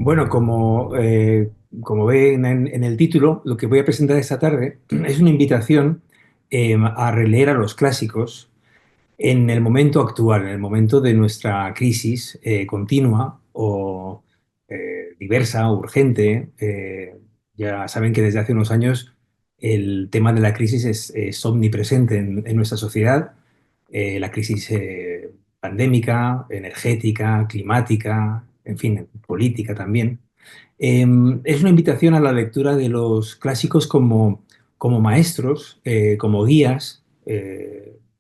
Bueno, como ven en el título, lo que voy a presentar esta tarde es una invitación a releer a los clásicos en el momento actual, en el momento de nuestra crisis continua o diversa, urgente. Ya saben que desde hace unos años el tema de la crisis es omnipresente en nuestra sociedad. La crisis pandémica, energética, climática, en fin, política también. Es una invitación a la lectura de los clásicos como maestros, como guías.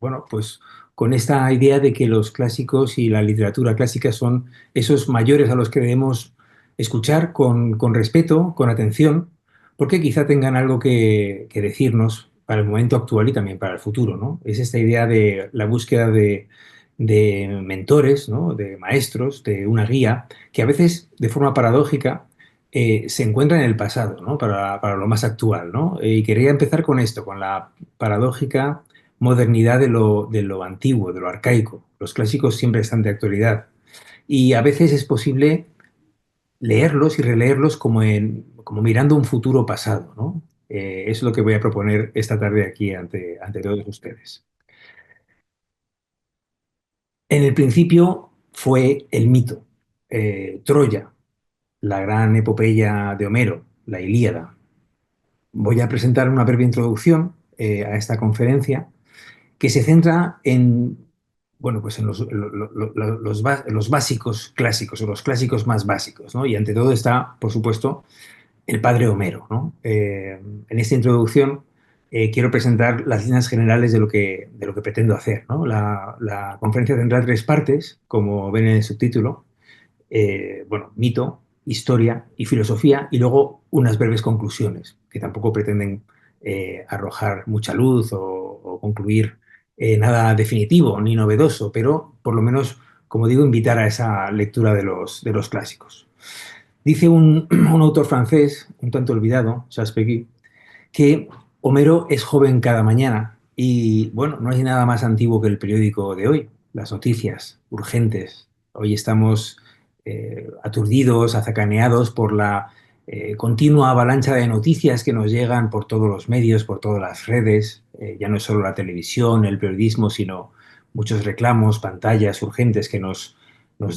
Bueno, pues con esta idea de que los clásicos y la literatura clásica son esos mayores a los que debemos escuchar con respeto, con atención, porque quizá tengan algo que decirnos para el momento actual y también para el futuro, ¿no? Es esta idea de la búsqueda de mentores, ¿no? De maestros, de una guía, que a veces, de forma paradójica, se encuentra en el pasado, ¿no? Para lo más actual, ¿no? Y quería empezar con esto, con la paradójica modernidad de lo antiguo, de lo arcaico. Los clásicos siempre están de actualidad. Y a veces es posible leerlos y releerlos como mirando un futuro pasado, ¿no? Eso es lo que voy a proponer esta tarde aquí ante todos ustedes. En el principio fue el mito, Troya, la gran epopeya de Homero, la Ilíada. Voy a presentar una breve introducción a esta conferencia que se centra bueno, pues en los básicos clásicos o los clásicos más básicos, ¿no? Y ante todo está, por supuesto, el padre Homero, ¿no? En esta introducción quiero presentar las líneas generales de lo que pretendo hacer, ¿no? La conferencia tendrá tres partes, como ven en el subtítulo. Bueno, mito, historia y filosofía, y luego unas breves conclusiones, que tampoco pretenden arrojar mucha luz o concluir nada definitivo ni novedoso, pero por lo menos, como digo, invitar a esa lectura de los clásicos. Dice un autor francés, un tanto olvidado, Charles Peguy, que Homero es joven cada mañana y, bueno, no hay nada más antiguo que el periódico de hoy, las noticias urgentes. Hoy estamos aturdidos, azacaneados por la continua avalancha de noticias que nos llegan por todos los medios, por todas las redes. Ya no es solo la televisión, el periodismo, sino muchos reclamos, pantallas urgentes que nos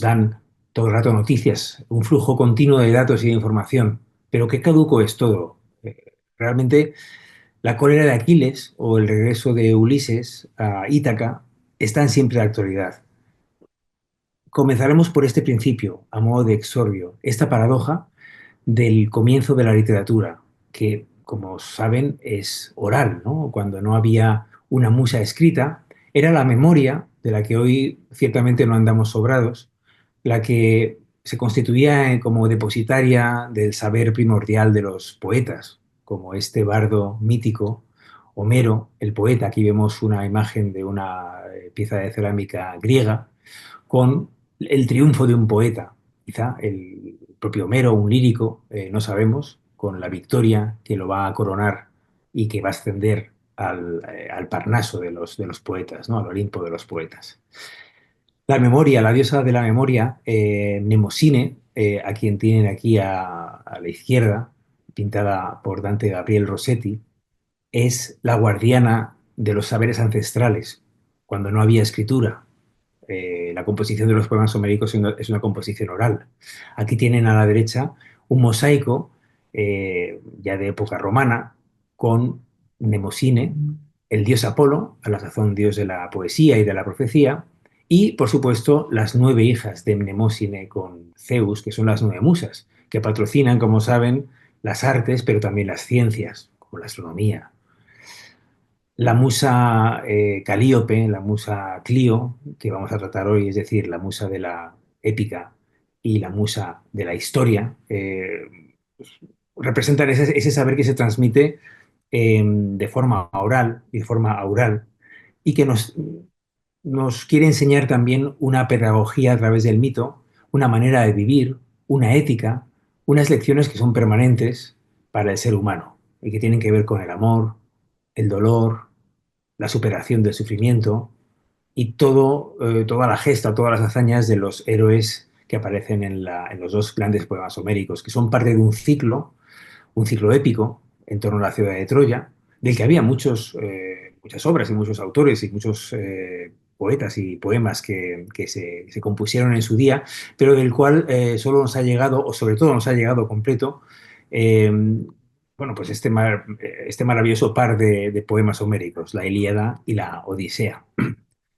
dan todo el rato noticias, un flujo continuo de datos y de información. Pero qué caduco es todo. Realmente la cólera de Aquiles o el regreso de Ulises a Ítaca están siempre de actualidad. Comenzaremos por este principio, a modo de exordio, esta paradoja del comienzo de la literatura, que, como saben, es oral, ¿no? Cuando no había una musa escrita, era la memoria, de la que hoy ciertamente no andamos sobrados, la que se constituía como depositaria del saber primordial de los poetas, como este bardo mítico, Homero, el poeta. Aquí vemos una imagen de una pieza de cerámica griega con el triunfo de un poeta, quizá el propio Homero, un lírico, no sabemos, con la victoria que lo va a coronar y que va a ascender al Parnaso de los poetas, ¿no? Al Olimpo de los poetas. La memoria, la diosa de la memoria, Mnemosine, a quien tienen aquí a la izquierda, pintada por Dante Gabriel Rossetti, es la guardiana de los saberes ancestrales, cuando no había escritura. La composición de los poemas homéricos es una composición oral. Aquí tienen a la derecha un mosaico ya de época romana con Mnemosine, el dios Apolo, a la sazón dios de la poesía y de la profecía, y por supuesto las 9 hijas de Mnemosine con Zeus, que son las 9 musas, que patrocinan, como saben, las artes, pero también las ciencias, como la astronomía. La musa Calíope, la musa Clio, que vamos a tratar hoy, es decir, la musa de la épica y la musa de la historia, representan ese saber que se transmite de forma oral y de forma aural y que nos quiere enseñar también una pedagogía a través del mito, una manera de vivir, una ética, unas lecciones que son permanentes para el ser humano y que tienen que ver con el amor, el dolor, la superación del sufrimiento y toda la gesta, todas las hazañas de los héroes que aparecen en los dos grandes poemas homéricos, que son parte de un ciclo épico en torno a la ciudad de Troya, del que había muchas obras y muchos autores y muchos poetas y poemas que se compusieron en su día, pero del cual solo nos ha llegado, o sobre todo nos ha llegado completo, eh, bueno, pues este maravilloso par de poemas homéricos, la Ilíada y la Odisea.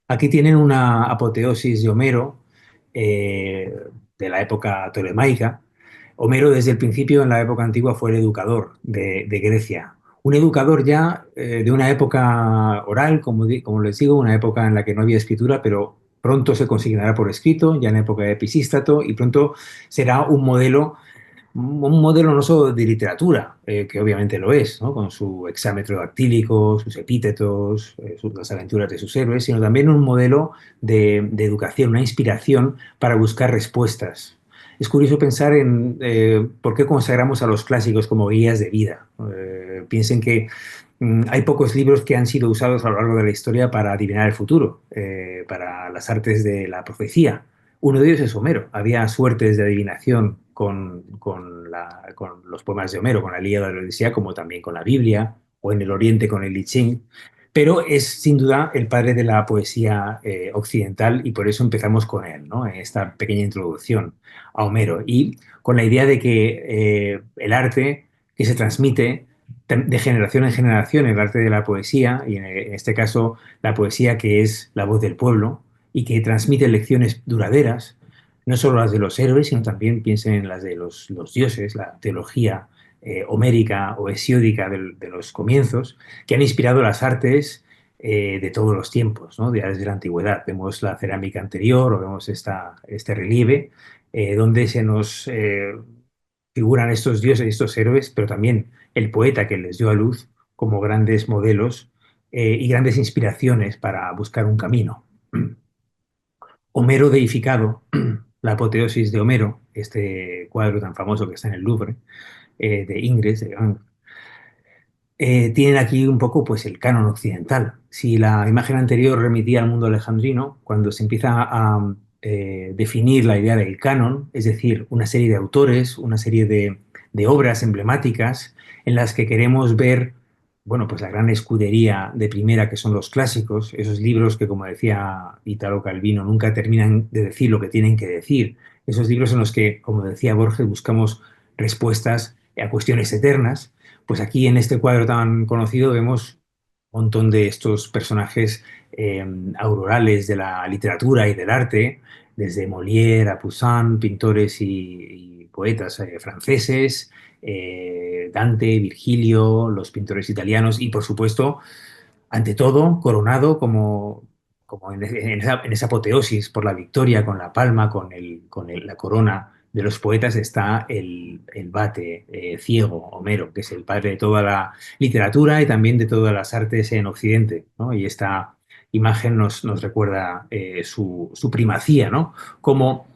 Aquí tienen una apoteosis de Homero, eh, de la época tolemaica. Homero desde el principio en la época antigua fue el educador de Grecia. Un educador ya de una época oral, como les digo, una época en la que no había escritura, pero pronto se consignará por escrito, ya en época de Pisístrato, y pronto será un modelo no solo de literatura, que obviamente lo es, ¿no? Con su hexámetro dactílico, sus epítetos, las aventuras de sus héroes, sino también un modelo de educación, una inspiración para buscar respuestas. Es curioso pensar en por qué consagramos a los clásicos como guías de vida. Piensen que hay pocos libros que han sido usados a lo largo de la historia para adivinar el futuro, para las artes de la profecía. Uno de ellos es Homero. Había suertes de adivinación con los poemas de Homero, con la Ilíada de la Odisea, como también con la Biblia, o en el Oriente con el I Ching. Pero es sin duda el padre de la poesía occidental y por eso empezamos con él, ¿no? En esta pequeña introducción a Homero. Y con la idea de que el arte que se transmite de generación en generación, el arte de la poesía, y en este caso la poesía que es la voz del pueblo y que transmite lecciones duraderas, no solo las de los héroes, sino también piensen en las de los dioses, la teología homérica o hesiódica de los comienzos, que han inspirado las artes de todos los tiempos, ¿no? Desde la antigüedad. Vemos la cerámica anterior o vemos este relieve donde se nos figuran estos dioses y estos héroes, pero también el poeta que les dio a luz como grandes modelos y grandes inspiraciones para buscar un camino. Homero deificado, la apoteosis de Homero, este cuadro tan famoso que está en el Louvre, de Ingres, tienen aquí un poco pues, el canon occidental. Si la imagen anterior remitía al mundo alejandrino, cuando se empieza a definir la idea del canon, es decir, una serie de autores, una serie de obras emblemáticas en las que queremos ver, bueno, pues la gran escudería de primera que son los clásicos, esos libros que, como decía Italo Calvino, nunca terminan de decir lo que tienen que decir, esos libros en los que, como decía Borges, buscamos respuestas a cuestiones eternas. Pues aquí en este cuadro tan conocido vemos un montón de estos personajes aurorales de la literatura y del arte, desde Molière a Poussin, pintores y poetas franceses, Dante, Virgilio, los pintores italianos y, por supuesto, ante todo, coronado como en esa apoteosis por la victoria, con la palma, la corona de los poetas, está el vate ciego, Homero, que es el padre de toda la literatura y también de todas las artes en Occidente, ¿no? Y esta imagen nos recuerda su primacía, ¿no? Como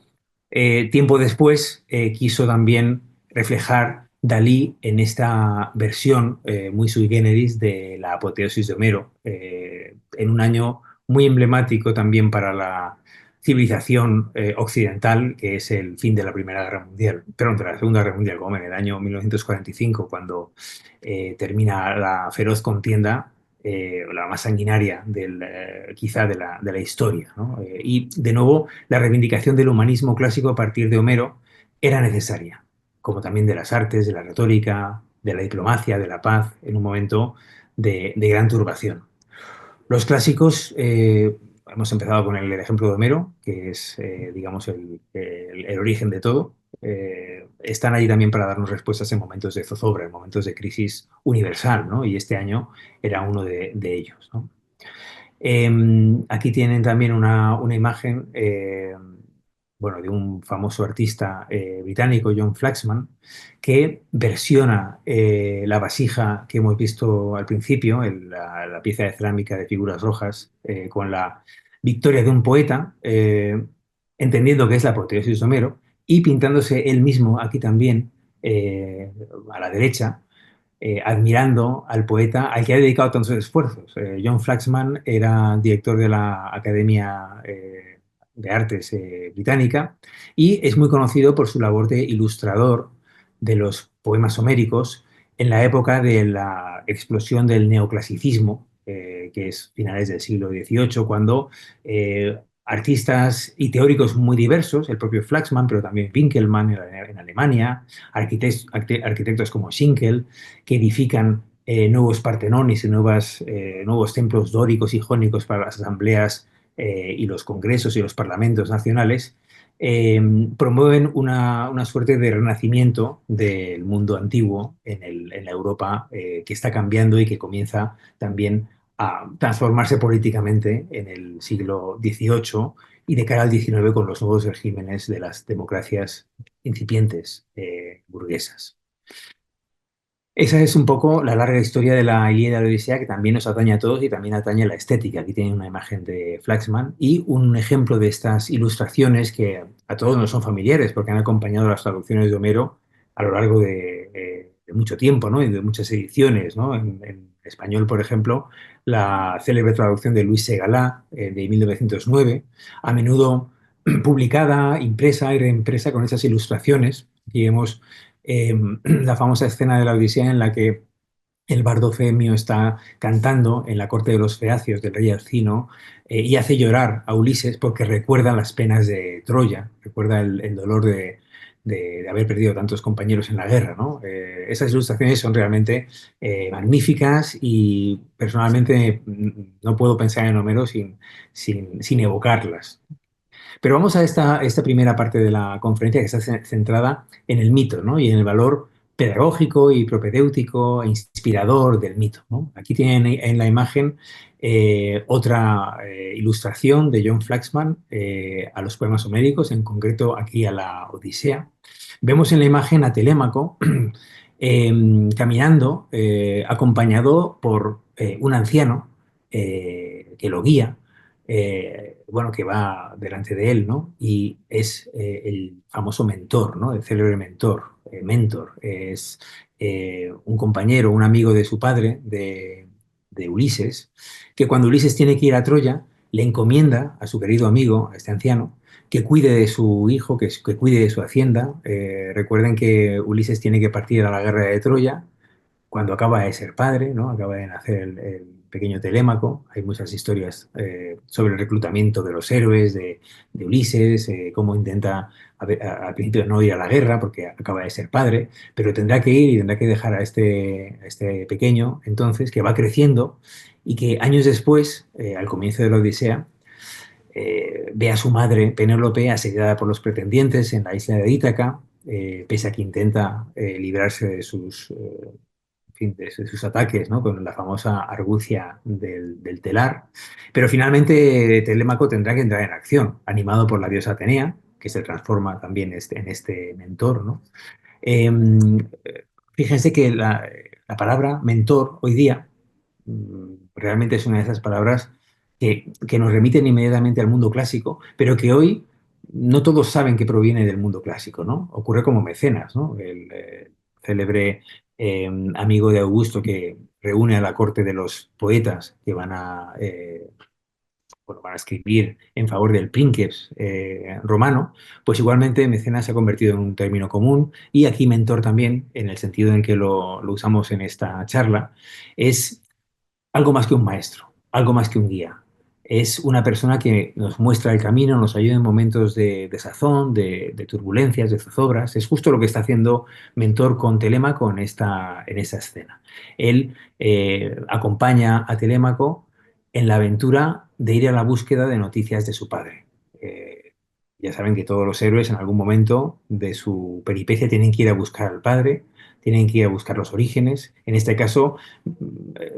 tiempo después quiso también reflejar Dalí en esta versión muy sui generis de la apoteosis de Homero, en un año muy emblemático también para la civilización occidental, que es el fin de la Primera Guerra Mundial, perdón, de la Segunda Guerra Mundial, como en el año 1945, cuando termina la feroz contienda la más sanguinaria quizá de la historia, ¿no? Y de nuevo, la reivindicación del humanismo clásico a partir de Homero era necesaria, como también de las artes, de la retórica, de la diplomacia, de la paz, en un momento de gran turbación. Los clásicos, hemos empezado con el ejemplo de Homero, que es, digamos, el origen de todo. Están ahí también para darnos respuestas en momentos de zozobra, en momentos de crisis universal, ¿no? Y este año era uno de ellos, ¿no? Aquí tienen también una imagen, bueno, de un famoso artista británico, John Flaxman, que versiona la vasija que hemos visto al principio, la pieza de cerámica de figuras rojas, con la victoria de un poeta, entendiendo que es la apoteosis de Homero, y pintándose él mismo aquí también, a la derecha, admirando al poeta al que ha dedicado tantos esfuerzos. John Flaxman era director de la Academia de Artes británica, y es muy conocido por su labor de ilustrador de los poemas homéricos en la época de la explosión del neoclasicismo, que es finales del siglo XVIII, cuando artistas y teóricos muy diversos, el propio Flaxman, pero también Winkelmann en Alemania, arquitectos como Schinkel, que edifican nuevos Partenones y nuevos templos dóricos y jónicos para las asambleas y los congresos y los parlamentos nacionales, eh, promueven una suerte de renacimiento del mundo antiguo en la Europa que está cambiando y que comienza también a transformarse políticamente en el siglo XVIII y de cara al XIX con los nuevos regímenes de las democracias incipientes burguesas. Esa es un poco la larga historia de la Ilíada y la Odisea, que también nos atañe a todos y también atañe a la estética. Aquí tienen una imagen de Flaxman y un ejemplo de estas ilustraciones que a todos nos son familiares porque han acompañado las traducciones de Homero a lo largo de mucho tiempo, ¿no? Y de muchas ediciones, ¿no? En español, por ejemplo, la célebre traducción de Luis Segalá de 1909, a menudo publicada, impresa y reimpresa con esas ilustraciones. Y vemos la famosa escena de la Odisea en la que el bardo Femio está cantando en la corte de los Feacios del rey Alcino y hace llorar a Ulises porque recuerda las penas de Troya, recuerda el dolor de haber perdido tantos compañeros en la guerra, ¿no? Esas ilustraciones son realmente magníficas y personalmente no puedo pensar en Homero sin evocarlas. Pero vamos a esta primera parte de la conferencia que está centrada en el mito, ¿no? Y en el valor pedagógico y propedéutico e inspirador del mito, ¿no? Aquí tienen en la imagen otra ilustración de John Flaxman a los poemas homéricos, en concreto aquí a la Odisea. Vemos en la imagen a Telémaco caminando acompañado por un anciano que lo guía, bueno, que va delante de él, ¿no? Y es el famoso mentor, ¿no? El célebre mentor. Mentor es un compañero, un amigo de su padre, de Ulises, que cuando Ulises tiene que ir a Troya, le encomienda a su querido amigo, a este anciano, que cuide de su hijo, que cuide de su hacienda. Recuerden que Ulises tiene que partir a la guerra de Troya cuando acaba de ser padre, ¿no? Acaba de nacer el pequeño Telémaco. Hay muchas historias sobre el reclutamiento de los héroes, de Ulises, cómo intenta al principio no ir a la guerra porque acaba de ser padre, pero tendrá que ir y tendrá que dejar a este pequeño entonces que va creciendo y que años después, al comienzo de la Odisea, ve a su madre, Penélope, asediada por los pretendientes en la isla de Ítaca, pese a que intenta librarse de en fin, de sus ataques, ¿no? Con la famosa argucia del telar. Pero finalmente Telémaco tendrá que entrar en acción, animado por la diosa Atenea, que se transforma también en este mentor, ¿no? Eh, Fíjense que la palabra mentor hoy día realmente es una de esas palabras que nos remiten inmediatamente al mundo clásico, pero que hoy no todos saben que proviene del mundo clásico, ¿no? Ocurre como Mecenas, ¿no? El célebre amigo de Augusto que reúne a la corte de los poetas que bueno, van a escribir en favor del princeps romano, pues igualmente mecenas se ha convertido en un término común y aquí mentor también, en el sentido en que lo usamos en esta charla, es algo más que un maestro, algo más que un guía. Es una persona que nos muestra el camino, nos ayuda en momentos de desazón, de turbulencias, de zozobras. Es justo lo que está haciendo Mentor con Telémaco en esta escena. Él acompaña a Telémaco en la aventura de ir a la búsqueda de noticias de su padre. Ya saben que todos los héroes en algún momento de su peripecia tienen que ir a buscar al padre, tienen que ir a buscar los orígenes. En este caso,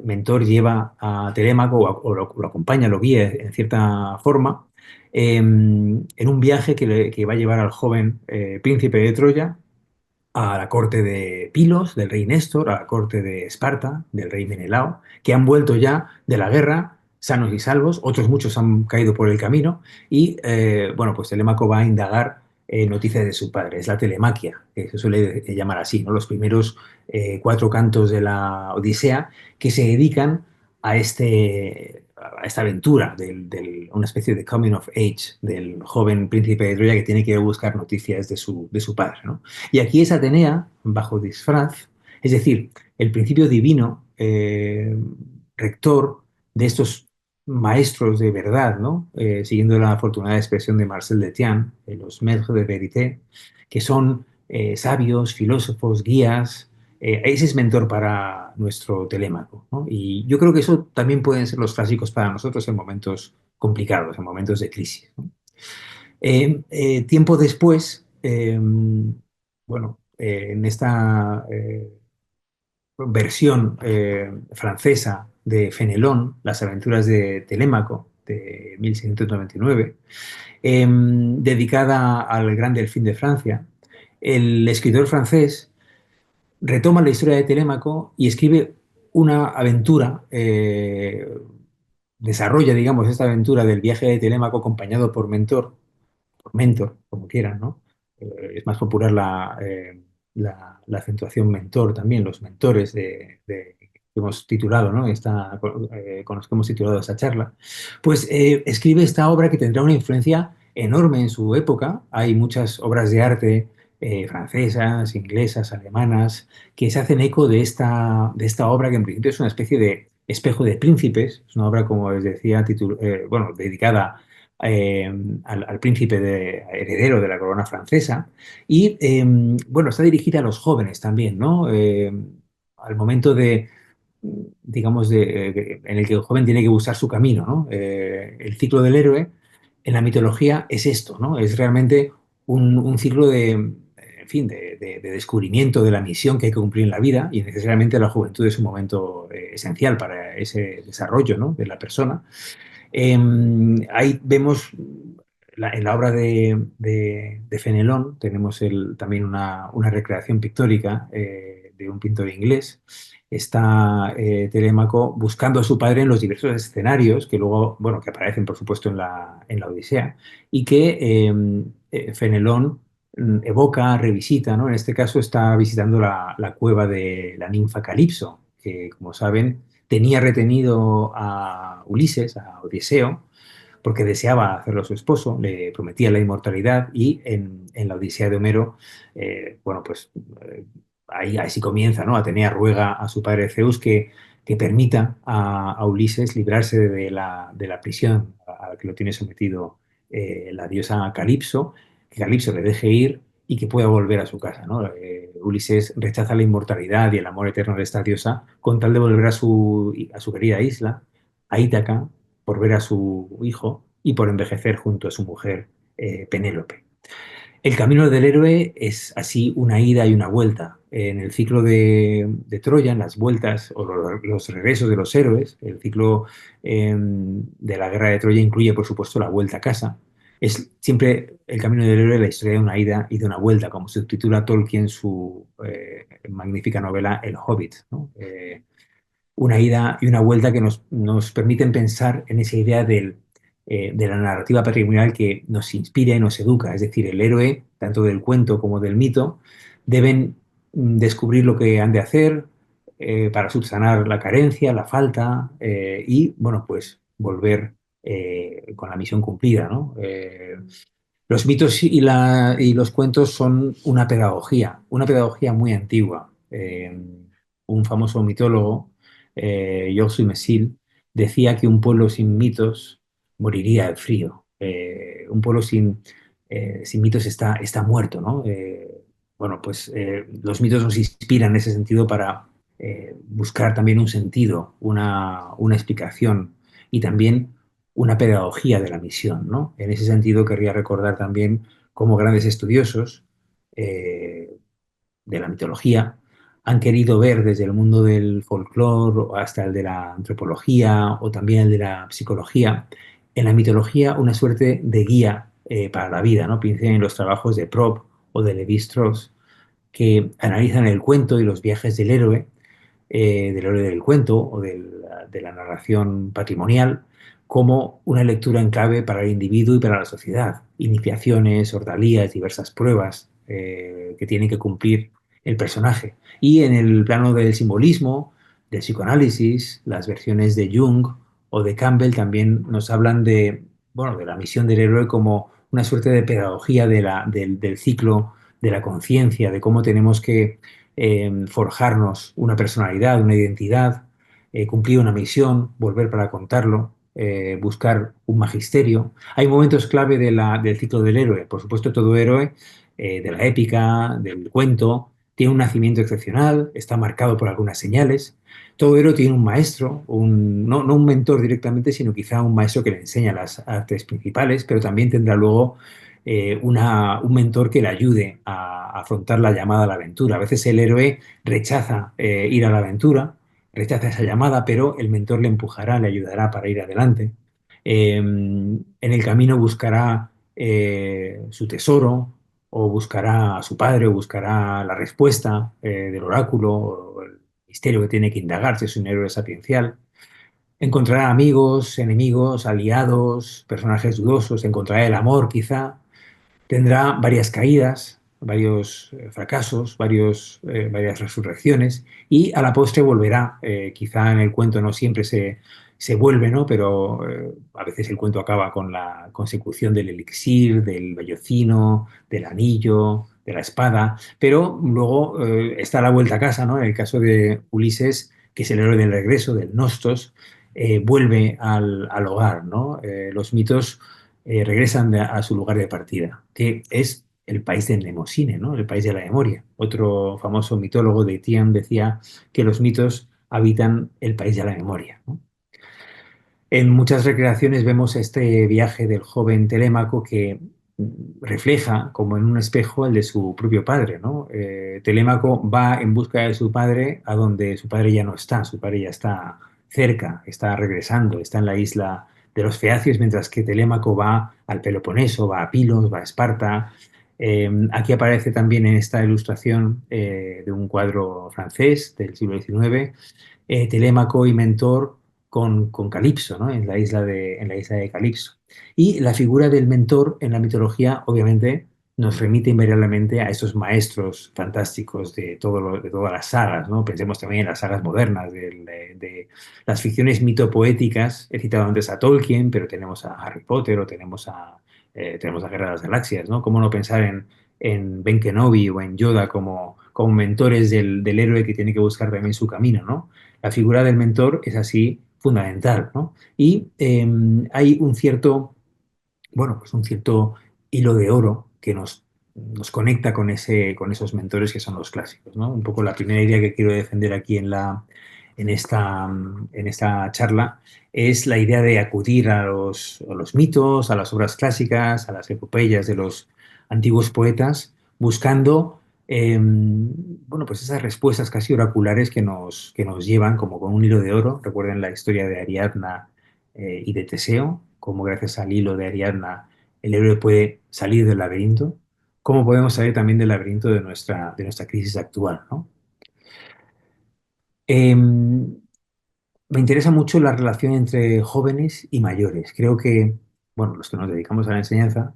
Mentor lleva a Telémaco o lo acompaña, lo guía en cierta forma, en un viaje que va a llevar al joven príncipe de Troya a la corte de Pilos, del rey Néstor, a la corte de Esparta, del rey Menelao, que han vuelto ya de la guerra sanos y salvos, otros muchos han caído por el camino, y bueno, pues Telémaco va a indagar noticias de su padre, es la telemaquia, que se suele llamar así, ¿no? Los primeros cuatro cantos de la Odisea que se dedican a esta aventura, una especie de coming of age del joven príncipe de Troya que tiene que ir a buscar noticias de su padre, ¿no? Y aquí es Atenea, bajo disfraz, es decir, el principio divino, rector de estos maestros de verdad, ¿no? Siguiendo la afortunada expresión de Marcel Detian, los maîtres de vérité, que son sabios, filósofos, guías. Ese es mentor para nuestro Telémaco, ¿no? Y yo creo que eso también pueden ser los clásicos para nosotros en momentos complicados, en momentos de crisis, ¿no? Tiempo después, bueno, en esta versión francesa de Fenelón, Las aventuras de Telémaco, de 1699, dedicada al gran delfín de Francia, el escritor francés retoma la historia de Telémaco y escribe una aventura, desarrolla, digamos, esta aventura del viaje de Telémaco acompañado por mentor, como quieran, ¿no? Es más popular la acentuación mentor también, los mentores que hemos titulado, ¿no? Con los que hemos titulado esta charla. Pues escribe esta obra que tendrá una influencia enorme en su época. Hay muchas obras de arte francesas, inglesas, alemanas, que se hacen eco de esta obra que en principio es una especie de espejo de príncipes. Es una obra, como les decía, bueno, dedicada eh, al príncipe heredero de la corona francesa. Y bueno, está dirigida a los jóvenes también, ¿no? Al momento digamos, en el que el joven tiene que buscar su camino, ¿no? El ciclo del héroe en la mitología es esto, ¿no? Es realmente un ciclo en fin, de descubrimiento de la misión que hay que cumplir en la vida y necesariamente la juventud es un momento esencial para ese desarrollo, ¿no? De la persona. Ahí vemos en la obra de Fenelón, tenemos también una recreación pictórica de un pintor inglés. Está Telémaco buscando a su padre en los diversos escenarios que luego, bueno, que aparecen por supuesto en la Odisea y que Fenelón evoca, revisita, ¿no? En este caso está visitando la cueva de la ninfa Calipso, que como saben tenía retenido a Ulises, a Odiseo, porque deseaba hacerlo su esposo, le prometía la inmortalidad y en la Odisea de Homero, bueno, pues ahí sí comienza, ¿no? Atenea ruega a su padre Zeus que permita a Ulises librarse de la prisión a la que lo tiene sometido la diosa Calipso, que Calipso le deje ir y que pueda volver a su casa, ¿no? Ulises rechaza la inmortalidad y el amor eterno de esta diosa con tal de volver a su querida isla, a Ítaca, por ver a su hijo y por envejecer junto a su mujer Penélope. El camino del héroe es así una ida y una vuelta. En el ciclo de Troya, en las vueltas o los regresos de los héroes, el ciclo de la guerra de Troya incluye, por supuesto, la vuelta a casa. Es siempre el camino del héroe la historia de una ida y de una vuelta, como subtitula Tolkien su magnífica novela El Hobbit, ¿no? Una ida y una vuelta que nos permiten pensar en esa idea de la narrativa patrimonial que nos inspira y nos educa. Es decir, el héroe, tanto del cuento como del mito, deben descubrir lo que han de hacer para subsanar la carencia, la falta y, bueno, pues volver con la misión cumplida, ¿no? Los mitos y los cuentos son una pedagogía muy antigua. Un famoso mitólogo, Georges Messil, decía que un pueblo sin mitos moriría de frío. Un pueblo sin mitos está muerto, ¿no? Bueno, pues los mitos nos inspiran en ese sentido para buscar también un sentido, una explicación y también una pedagogía de la misión, ¿no? En ese sentido, querría recordar también cómo grandes estudiosos de la mitología han querido ver desde el mundo del folclore hasta el de la antropología o también el de la psicología, en la mitología una suerte de guía para la vida, ¿no? Piensen en los trabajos de Propp o de Levi-Strauss, que analizan el cuento y los viajes del héroe del cuento o de la narración patrimonial, como una lectura en clave para el individuo y para la sociedad. Iniciaciones, ordalías, diversas pruebas que tiene que cumplir el personaje. Y en el plano del simbolismo, del psicoanálisis, las versiones de Jung o de Campbell también nos hablan de, bueno, de la misión del héroe como una suerte de pedagogía del ciclo de la conciencia, de cómo tenemos que forjarnos una personalidad, una identidad, cumplir una misión, volver para contarlo, buscar un magisterio. Hay momentos clave del ciclo del héroe. Por supuesto, todo héroe de la épica, del cuento, tiene un nacimiento excepcional, está marcado por algunas señales. Todo héroe tiene un maestro, no un mentor directamente, sino quizá un maestro que le enseña las artes principales, pero también tendrá luego un mentor que le ayude a afrontar la llamada a la aventura. A veces el héroe rechaza ir a la aventura, rechaza esa llamada, pero el mentor le empujará, le ayudará para ir adelante. En el camino buscará su tesoro, o buscará a su padre, o buscará la respuesta del oráculo, o el misterio que tiene que indagar si es un héroe sapiencial. Encontrará amigos, enemigos, aliados, personajes dudosos, encontrará el amor quizá, tendrá varias caídas, varios fracasos, varias resurrecciones y a la postre volverá. Quizá en el cuento no siempre se vuelve, ¿no? Pero a veces el cuento acaba con la consecución del elixir, del vellocino, del anillo, de la espada, pero luego está la vuelta a casa, ¿no? En el caso de Ulises, que es el héroe del regreso, del Nostos, vuelve al hogar, ¿no? Los mitos regresan a su lugar de partida, que es el país de Mnemosine, ¿no? El país de la memoria. Otro famoso mitólogo de Tian decía que los mitos habitan el país de la memoria, ¿no? En muchas recreaciones vemos este viaje del joven Telémaco que refleja como en un espejo el de su propio padre, ¿no? Telémaco va en busca de su padre a donde su padre ya no está, su padre ya está cerca, está regresando, está en la isla de los Feacios, mientras que Telémaco va al Peloponeso, va a Pilos, va a Esparta. Aquí aparece también en esta ilustración de un cuadro francés del siglo XIX, Telémaco y Mentor con Calipso, ¿no? En la isla de Calipso. Y la figura del mentor en la mitología, obviamente, nos remite invariablemente a esos maestros fantásticos de todas las sagas, ¿no? Pensemos también en las sagas modernas, de las ficciones mitopoéticas. He citado antes a Tolkien, pero tenemos a Harry Potter o tenemos a Guerra de las Galaxias, ¿no? ¿Cómo no pensar en Ben Kenobi o en Yoda como mentores del héroe que tiene que buscar también su camino, ¿no? La figura del mentor es así fundamental, ¿no? Y hay un cierto hilo de oro que nos conecta con esos mentores que son los clásicos, ¿no? Un poco la primera idea que quiero defender aquí en esta charla es la idea de acudir a los mitos, a las obras clásicas, a las epopeyas de los antiguos poetas, buscando pues esas respuestas casi oraculares que nos llevan como con un hilo de oro. Recuerden la historia de Ariadna y de Teseo, cómo gracias al hilo de Ariadna el héroe puede salir del laberinto, cómo podemos salir también del laberinto de nuestra crisis actual, ¿no? Me interesa mucho la relación entre jóvenes y mayores. Creo que, bueno, los que nos dedicamos a la enseñanza,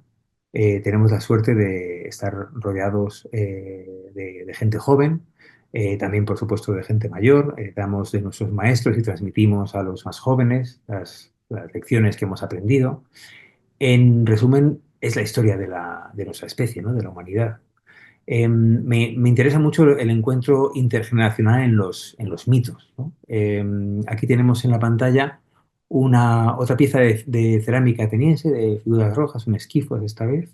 tenemos la suerte de estar rodeados de gente joven, también, por supuesto, de gente mayor. Damos de nuestros maestros y transmitimos a los más jóvenes las lecciones que hemos aprendido. En resumen, es la historia de nuestra especie, ¿no? De la humanidad. Me interesa mucho el encuentro intergeneracional en los mitos, ¿no? Aquí tenemos en la pantalla otra pieza de cerámica ateniense, de figuras rojas, un esquifo esta vez,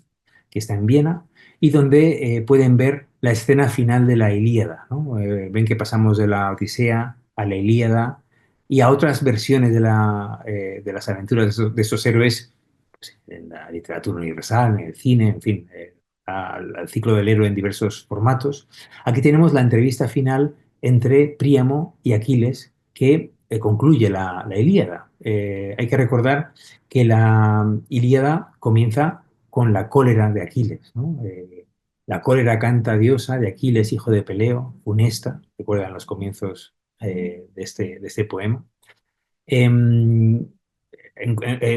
que está en Viena, y donde pueden ver la escena final de la Ilíada, ¿no? Ven que pasamos de la Odisea a la Ilíada y a otras versiones de las aventuras de esos héroes, pues, en la literatura universal, en el cine, en fin. Al ciclo del héroe en diversos formatos. Aquí tenemos la entrevista final entre Príamo y Aquiles, que concluye la Ilíada. Hay que recordar que la Ilíada comienza con la cólera de Aquiles, ¿no? La cólera canta diosa de Aquiles, hijo de Peleo, funesta, recuerdan los comienzos de este poema.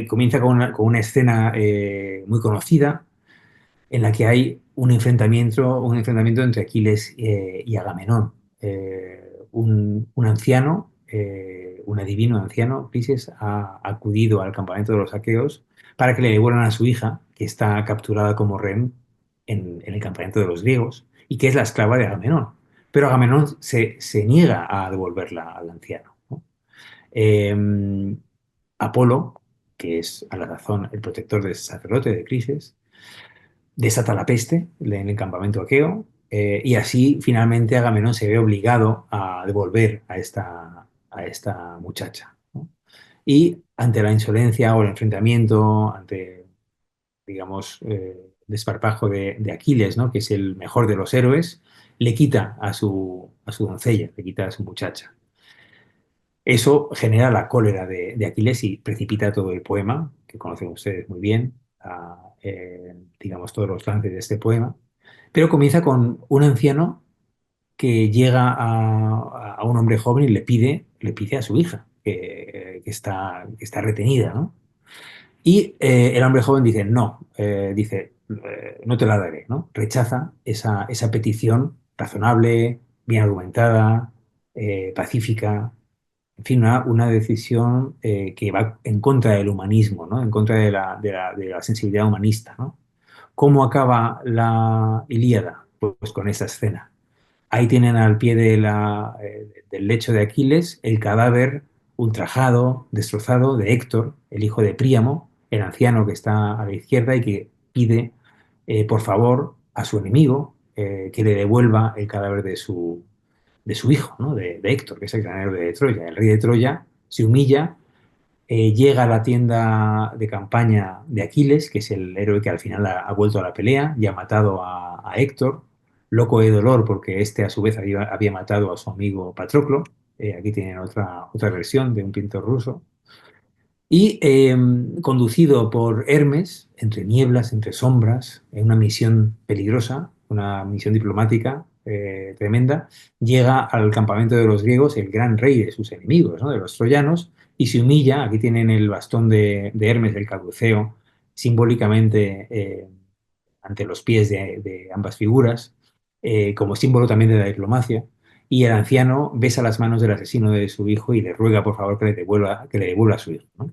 Comienza con una escena muy conocida, en la que hay un enfrentamiento entre Aquiles y Agamenón. Un anciano, un adivino anciano, Crises, ha acudido al campamento de los aqueos para que le devuelvan a su hija, que está capturada como rehén en el campamento de los griegos y que es la esclava de Agamenón. Pero Agamenón se niega a devolverla al anciano, ¿no? Eh, Apolo, que es a la razón el protector del sacerdote de Crises, desata la peste en el campamento aqueo, y así finalmente Agamenón se ve obligado a devolver a esta muchacha, ¿no? Y ante la insolencia o el enfrentamiento, ante, digamos, desparpajo de Aquiles, ¿no? Que es el mejor de los héroes, le quita a su doncella, le quita a su muchacha. Eso genera la cólera de Aquiles y precipita todo el poema, que conocen ustedes muy bien, digamos, todos los lances de este poema. Pero comienza con un anciano que llega a un hombre joven y le pide a su hija, que está retenida, ¿no? Y el hombre joven dice, no, no te la daré, ¿no? Rechaza esa petición razonable, bien argumentada, pacífica, en fin, una decisión que va en contra del humanismo, ¿no? En contra de la sensibilidad humanista, ¿no? ¿Cómo acaba la Ilíada? Pues con esa escena. Ahí tienen al pie del lecho de Aquiles el cadáver ultrajado, destrozado de Héctor, el hijo de Príamo, el anciano que está a la izquierda y que pide, por favor, a su enemigo que le devuelva el cadáver de su hijo, ¿no? De Héctor, que es el granero de Troya. El rey de Troya se humilla, llega a la tienda de campaña de Aquiles, que es el héroe que al final ha vuelto a la pelea y ha matado a Héctor, loco de dolor porque este a su vez había matado a su amigo Patroclo. Aquí tienen otra versión de un pintor ruso. Y conducido por Hermes, entre nieblas, entre sombras, en una misión peligrosa, una misión diplomática tremenda, llega al campamento de los griegos, el gran rey de sus enemigos, ¿no? De los troyanos, y se humilla. Aquí tienen el bastón de Hermes, el caduceo, simbólicamente ante los pies de ambas figuras, como símbolo también de la diplomacia. Y el anciano besa las manos del asesino de su hijo y le ruega, por favor, que le devuelva a su hijo, ¿no?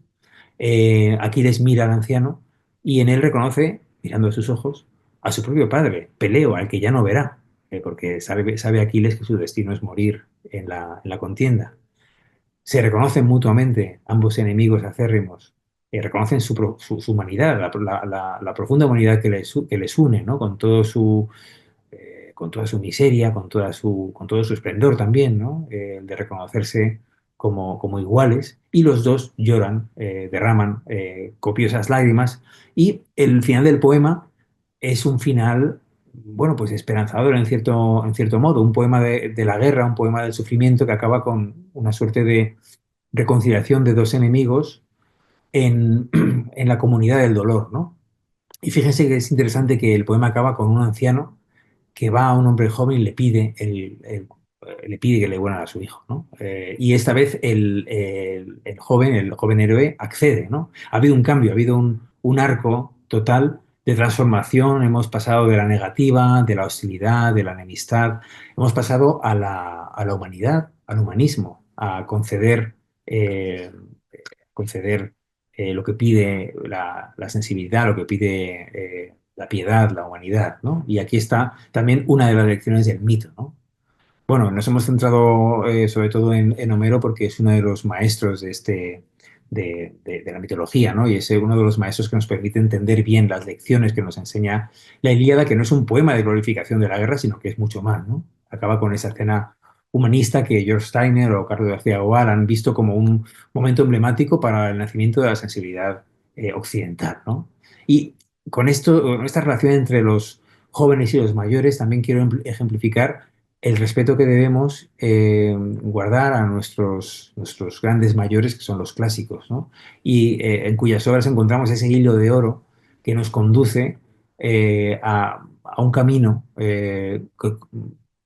Aquiles mira al anciano y en él reconoce, mirando a sus ojos, a su propio padre, Peleo, al que ya no verá, porque sabe Aquiles que su destino es morir en la contienda. Se reconocen mutuamente ambos enemigos acérrimos, reconocen su humanidad, la profunda humanidad que les une, ¿no? Con toda su miseria, con todo su esplendor también, ¿no? El de reconocerse como iguales, y los dos lloran, derraman copiosas lágrimas, y el final del poema es un final, bueno, pues esperanzador en cierto modo, un poema de la guerra, un poema del sufrimiento que acaba con una suerte de reconciliación de dos enemigos en, en la comunidad del dolor, ¿no? Y fíjense que es interesante que el poema acaba con un anciano que va a un hombre joven y le pide que le devuelvan a su hijo, ¿no? Y esta vez el joven héroe accede, ¿no? Ha habido un cambio, ha habido un arco total de transformación. Hemos pasado de la negativa, de la hostilidad, de la enemistad, hemos pasado a la humanidad, al humanismo, a conceder lo que pide la sensibilidad, lo que pide la piedad, la humanidad, ¿no? Y aquí está también una de las lecciones del mito, ¿no? Bueno, nos hemos centrado sobre todo en Homero porque es uno de los maestros de la mitología, ¿no? Y es uno de los maestros que nos permite entender bien las lecciones que nos enseña la Ilíada, que no es un poema de glorificación de la guerra, sino que es mucho más, ¿no? Acaba con esa escena humanista que George Steiner o Carlos García Ovar han visto como un momento emblemático para el nacimiento de la sensibilidad occidental, ¿no? Y con esto, con esta relación entre los jóvenes y los mayores, también quiero ejemplificar el respeto que debemos guardar a nuestros grandes mayores, que son los clásicos, ¿no? Y en cuyas obras encontramos ese hilo de oro que nos conduce a un camino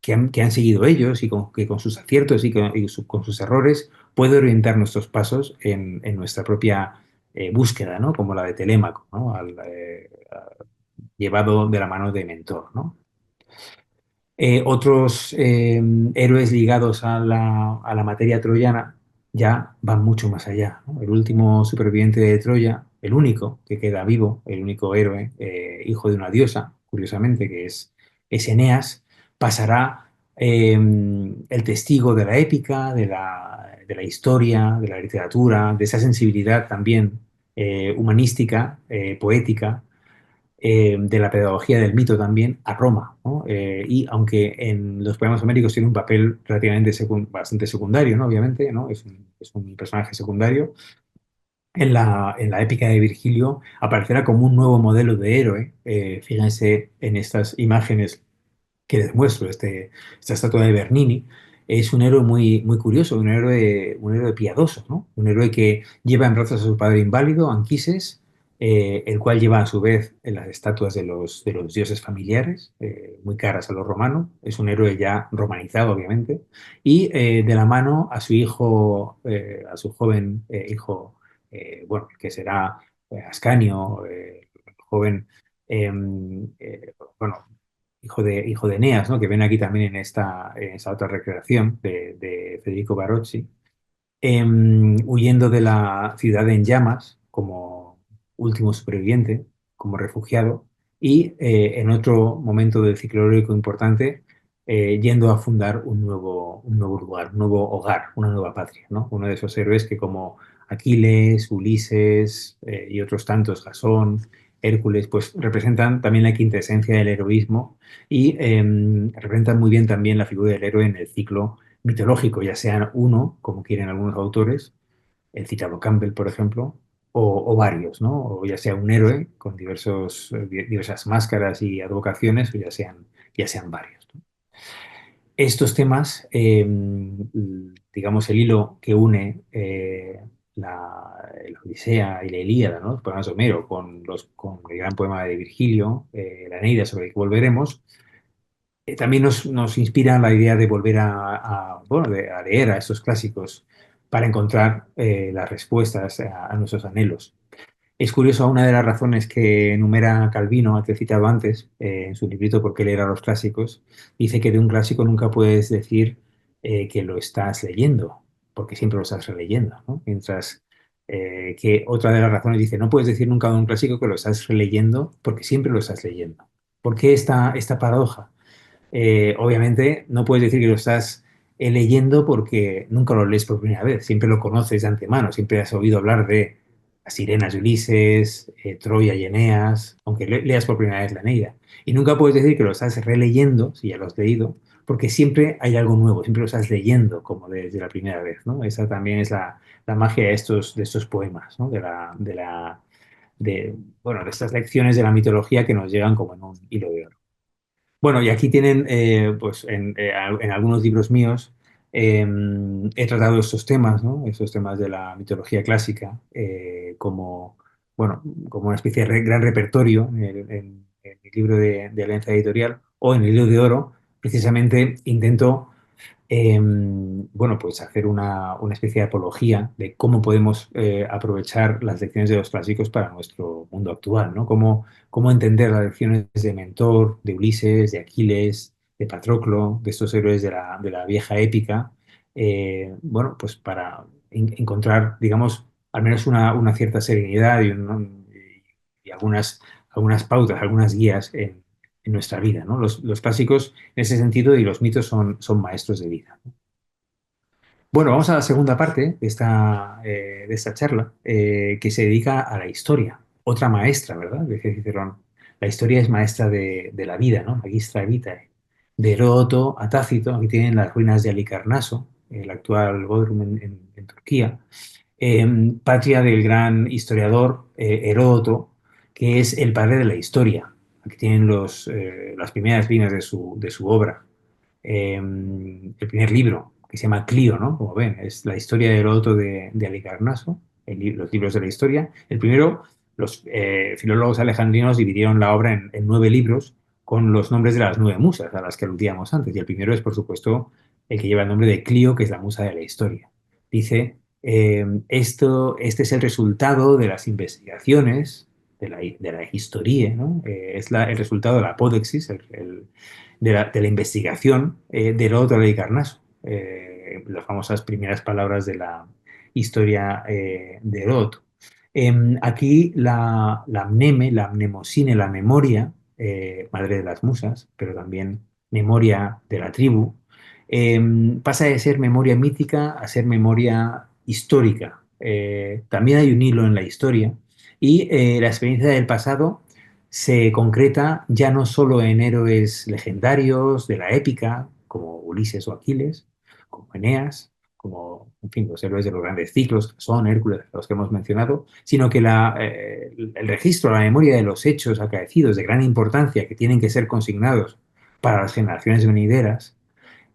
que han seguido ellos y que con sus aciertos con sus errores puede orientar nuestros pasos en nuestra propia búsqueda, ¿no? Como la de Telémaco, ¿no? Llevado de la mano de Mentor, ¿no? Otros héroes ligados a la materia troyana ya van mucho más allá, ¿no? El último superviviente de Troya, el único que queda vivo, el único héroe, hijo de una diosa, curiosamente, es Eneas, pasará el testigo de la épica, de la historia, de la literatura, de esa sensibilidad también humanística, poética, de la pedagogía del mito también a Roma, ¿no? Y aunque en los poemas homéricos tiene un papel relativamente bastante secundario, ¿no? Obviamente, ¿no? Es un personaje secundario, en la épica de Virgilio aparecerá como un nuevo modelo de héroe. Fíjense en estas imágenes que les muestro, esta estatua de Bernini. Es un héroe muy, muy curioso, un héroe piadoso, ¿no? Un héroe que lleva en brazos a su padre inválido, Anquises, el cual lleva a su vez en las estatuas de los dioses familiares, muy caras a los romanos. Es un héroe ya romanizado, obviamente. Y de la mano a su hijo, a su joven hijo, bueno, que será Ascanio, el joven, bueno, hijo de Eneas, ¿no? Que ven aquí también en esta otra recreación de Federico Barocci, huyendo de la ciudad en llamas como último superviviente, como refugiado, y en otro momento del ciclo heroico importante, yendo a fundar un nuevo lugar, un nuevo hogar, una nueva patria, ¿no? Uno de esos héroes que como Aquiles, Ulises y otros tantos, Jasón, Hércules, pues representan también la quintesencia del heroísmo y representan muy bien también la figura del héroe en el ciclo mitológico, ya sea uno, como quieren algunos autores, el citado Campbell, por ejemplo, o varios, ¿no? O ya sea un héroe con diversas máscaras y advocaciones, o ya sean varios, ¿no? Estos temas, digamos, el hilo que une la Odisea y la Ilíada, ¿no? Los poemas de Homero, con el gran poema de Virgilio, la Eneida, sobre el que volveremos, también nos inspira la idea de volver bueno, a leer a estos clásicos para encontrar las respuestas a nuestros anhelos. Es curioso, una de las razones que enumera Calvino, al que he citado antes, en su librito ¿Por qué leer a los clásicos? Dice que de un clásico nunca puedes decir que lo estás leyendo, porque siempre lo estás releyendo, ¿no? Mientras que otra de las razones dice, no puedes decir nunca de un clásico que lo estás releyendo, porque siempre lo estás leyendo. ¿Por qué esta paradoja? Obviamente no puedes decir que lo estás leyendo porque nunca lo lees por primera vez, siempre lo conoces de antemano, siempre has oído hablar de las sirenas de Ulises, Troya y Eneas, aunque leas por primera vez la Eneida. Y nunca puedes decir que lo estás releyendo, si ya lo has leído, porque siempre hay algo nuevo, siempre lo estás leyendo como desde la primera vez, ¿no? Esa también es la magia de estos poemas, ¿no? Bueno, de estas lecciones de la mitología que nos llegan como en un hilo de oro. Bueno, y aquí tienen, pues en algunos libros míos eh, he tratado estos temas, ¿no? Estos temas de la mitología clásica, bueno, como una especie de gran repertorio en mi libro de Alianza Editorial o en el Hilo de Oro. Precisamente intento bueno, pues hacer una especie de apología de cómo podemos aprovechar las lecciones de los clásicos para nuestro mundo actual, ¿no? Cómo entender las lecciones de Mentor, de Ulises, de Aquiles, de Patroclo, de estos héroes de la vieja épica, bueno, pues para encontrar, digamos, al menos una cierta serenidad y algunas pautas, algunas guías en nuestra vida, ¿no? Los clásicos en ese sentido y los mitos son maestros de vida. Bueno, vamos a la segunda parte de esta charla, que se dedica a la historia. Otra maestra, ¿verdad? Decía Cicerón. La historia es maestra de la vida, ¿no? Magistra vitae. De Heródoto a Tácito, aquí tienen las ruinas de Halicarnaso, el actual Bodrum en Turquía, patria del gran historiador Heródoto, que es el padre de la historia. Aquí tienen las primeras líneas de su obra. El primer libro, que se llama Clio, ¿no? Como ven, es la historia de Heródoto de Halicarnaso, los libros de la historia. El primero, los filólogos alejandrinos dividieron la obra en 9 libros con los nombres de las 9 musas a las que aludíamos antes. Y el primero es, por supuesto, el que lleva el nombre de Clio, que es la musa de la historia. Dice, este es el resultado de las investigaciones de la historia, ¿no? El resultado de la apodexis, de la investigación de Heródoto de Halicarnaso, las famosas primeras palabras historia de Heródoto. Aquí la mneme, la mnemosine, la memoria, madre de las musas, pero también memoria de la tribu, pasa de ser memoria mítica a ser memoria histórica. También hay un hilo en la historia y la experiencia del pasado se concreta ya no solo en héroes legendarios de la épica, como Ulises o Aquiles, como Eneas, como, en fin, los héroes de los grandes ciclos, que son Hércules, los que hemos mencionado, sino que el registro, la memoria de los hechos acaecidos de gran importancia que tienen que ser consignados para las generaciones venideras,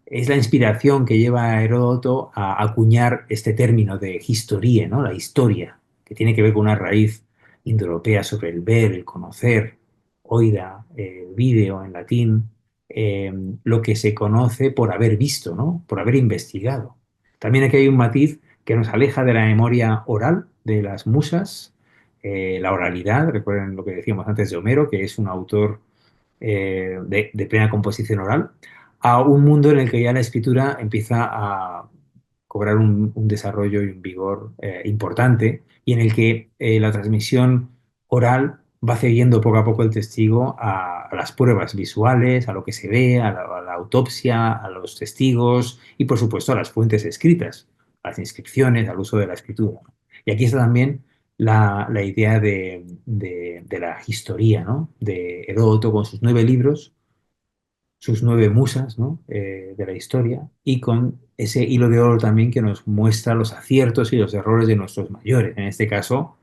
es la inspiración que lleva a Heródoto a acuñar este término de historia, ¿no? La historia, que tiene que ver con una raíz indoeuropea sobre el ver, el conocer, oida, video en latín, eh, lo que se conoce por haber visto, ¿no? Por haber investigado. También aquí hay un matiz que nos aleja de la memoria oral de las musas, la oralidad, recuerden lo que decíamos antes de Homero, que es un autor de plena composición oral, a un mundo en el que ya la escritura empieza a cobrar un desarrollo y un vigor importante y en el que la transmisión oral va cediendo poco a poco el testigo a las pruebas visuales, a lo que se ve, a la autopsia, a los testigos y, por supuesto, a las fuentes escritas, a las inscripciones, al uso de la escritura. Y aquí está también la idea de la historia, ¿no? De Heródoto con sus 9 libros, sus 9 musas, ¿no? De la historia, y con ese hilo de oro también que nos muestra los aciertos y los errores de nuestros mayores, en este caso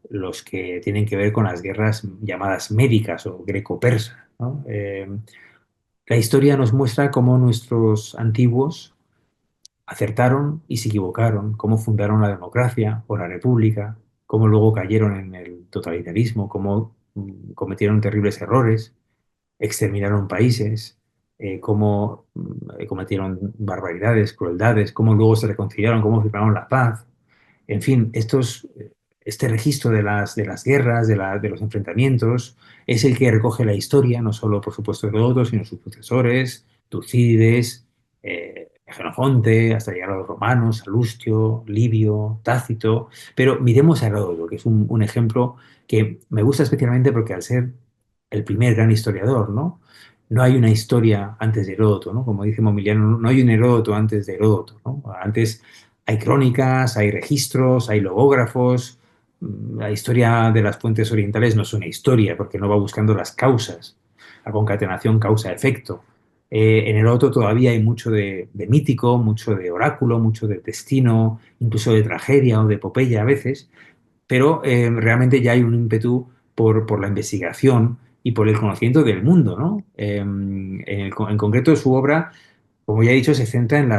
los que tienen que ver con las guerras llamadas médicas o greco-persas, ¿no? La historia nos muestra cómo nuestros antiguos acertaron y se equivocaron, cómo fundaron la democracia o la república, cómo luego cayeron en el totalitarismo, cómo cometieron terribles errores, exterminaron países, cómo cometieron barbaridades, crueldades, cómo luego se reconciliaron, cómo firmaron la paz. En fin, este registro de las guerras, de los enfrentamientos, es el que recoge la historia, no solo, por supuesto, Heródoto, sino sus sucesores, Tucídides, Xenofonte, hasta llegar a los romanos, Salustio, Livio, Tácito. Pero miremos a Heródoto, que es un ejemplo que me gusta especialmente porque al ser el primer gran historiador, ¿no? No hay una historia antes de Heródoto, ¿no? Como dice Momiliano, no hay un Heródoto antes de Heródoto, ¿no? Antes hay crónicas, hay registros, hay logógrafos. La historia de las fuentes orientales no es una historia porque no va buscando las causas, la concatenación causa-efecto. En Heródoto todavía hay mucho de mítico, mucho de oráculo, mucho de destino, incluso de tragedia o de epopeya a veces, pero realmente ya hay un ímpetu por la investigación y por el conocimiento del mundo, ¿no? En concreto, su obra, como ya he dicho, se centra en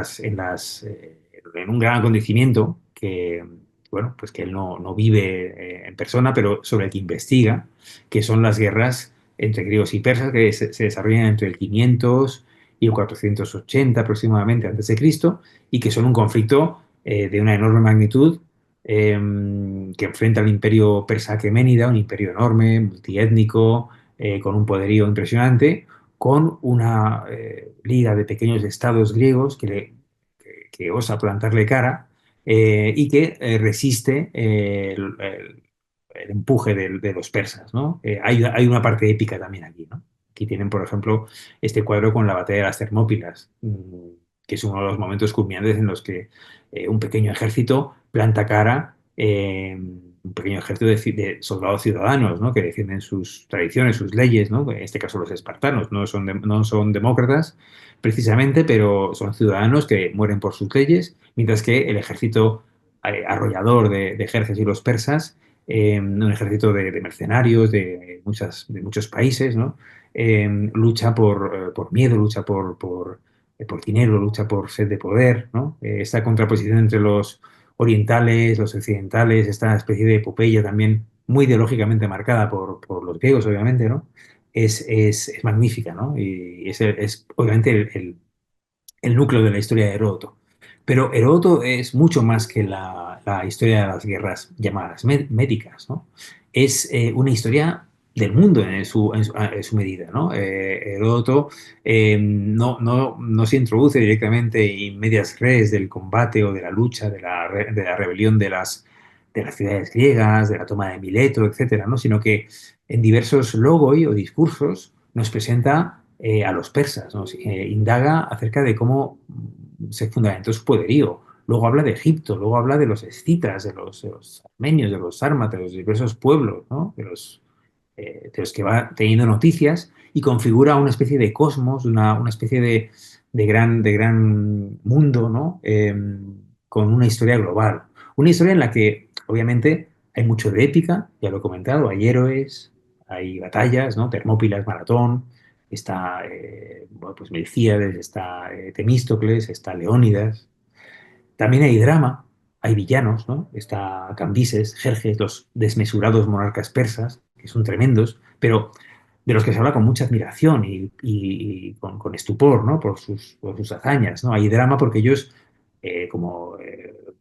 un gran acontecimiento que, bueno, pues que él no vive en persona, pero sobre el que investiga, que son las guerras entre griegos y persas que se desarrollan entre el 500 y el 480 aproximadamente antes de Cristo y que son un conflicto de una enorme magnitud que enfrenta al imperio persa aqueménida, un imperio enorme, multiétnico, con un poderío impresionante, con una liga de pequeños estados griegos que osa plantarle cara y que resiste el empuje de los persas, ¿no? Hay una parte épica también aquí, ¿no? Aquí tienen, por ejemplo, este cuadro con la batalla de las Termópilas, que es uno de los momentos culminantes en los que un pequeño ejército planta cara, un pequeño ejército de soldados ciudadanos, ¿no? Que defienden sus tradiciones, sus leyes, ¿no? En este caso los espartanos no son demócratas precisamente, pero son ciudadanos que mueren por sus leyes, mientras que el ejército arrollador de Jerjes y los persas, un ejército de mercenarios de muchos países, ¿no? Lucha por miedo, lucha por dinero, lucha por sed de poder, ¿no? Esta contraposición entre los orientales, los occidentales, esta especie de epopeya también muy ideológicamente marcada por los griegos, obviamente, ¿no? Es magnífica, ¿no? Y es obviamente el núcleo de la historia de Heródoto. Pero Heródoto es mucho más que la historia de las guerras llamadas médicas, ¿no? Es una historia del mundo en su medida, ¿no? Heródoto no se introduce directamente in medias res del combate o de la lucha, de la rebelión de las ciudades griegas, de la toma de Mileto, etcétera, ¿no? Sino que en diversos logoi o discursos nos presenta a los persas, ¿no? Indaga acerca de cómo se fundamentó su poderío. Luego habla de Egipto, luego habla de los escitas, de los armenios, de los sármatas, de los diversos pueblos, ¿no? De los que va teniendo noticias y configura una especie de cosmos, una especie de gran mundo, ¿no? Con una historia global. Una historia en la que, obviamente, hay mucho de épica, ya lo he comentado, hay héroes, hay batallas, ¿no? Termópilas, Maratón, está bueno, pues Melcíades, está Temístocles, está Leónidas. También hay drama, hay villanos, ¿no? Está Cambises, Jerjes, los desmesurados monarcas persas, que son tremendos, pero de los que se habla con mucha admiración y con estupor, ¿no? Por sus hazañas, ¿no? Hay drama porque ellos,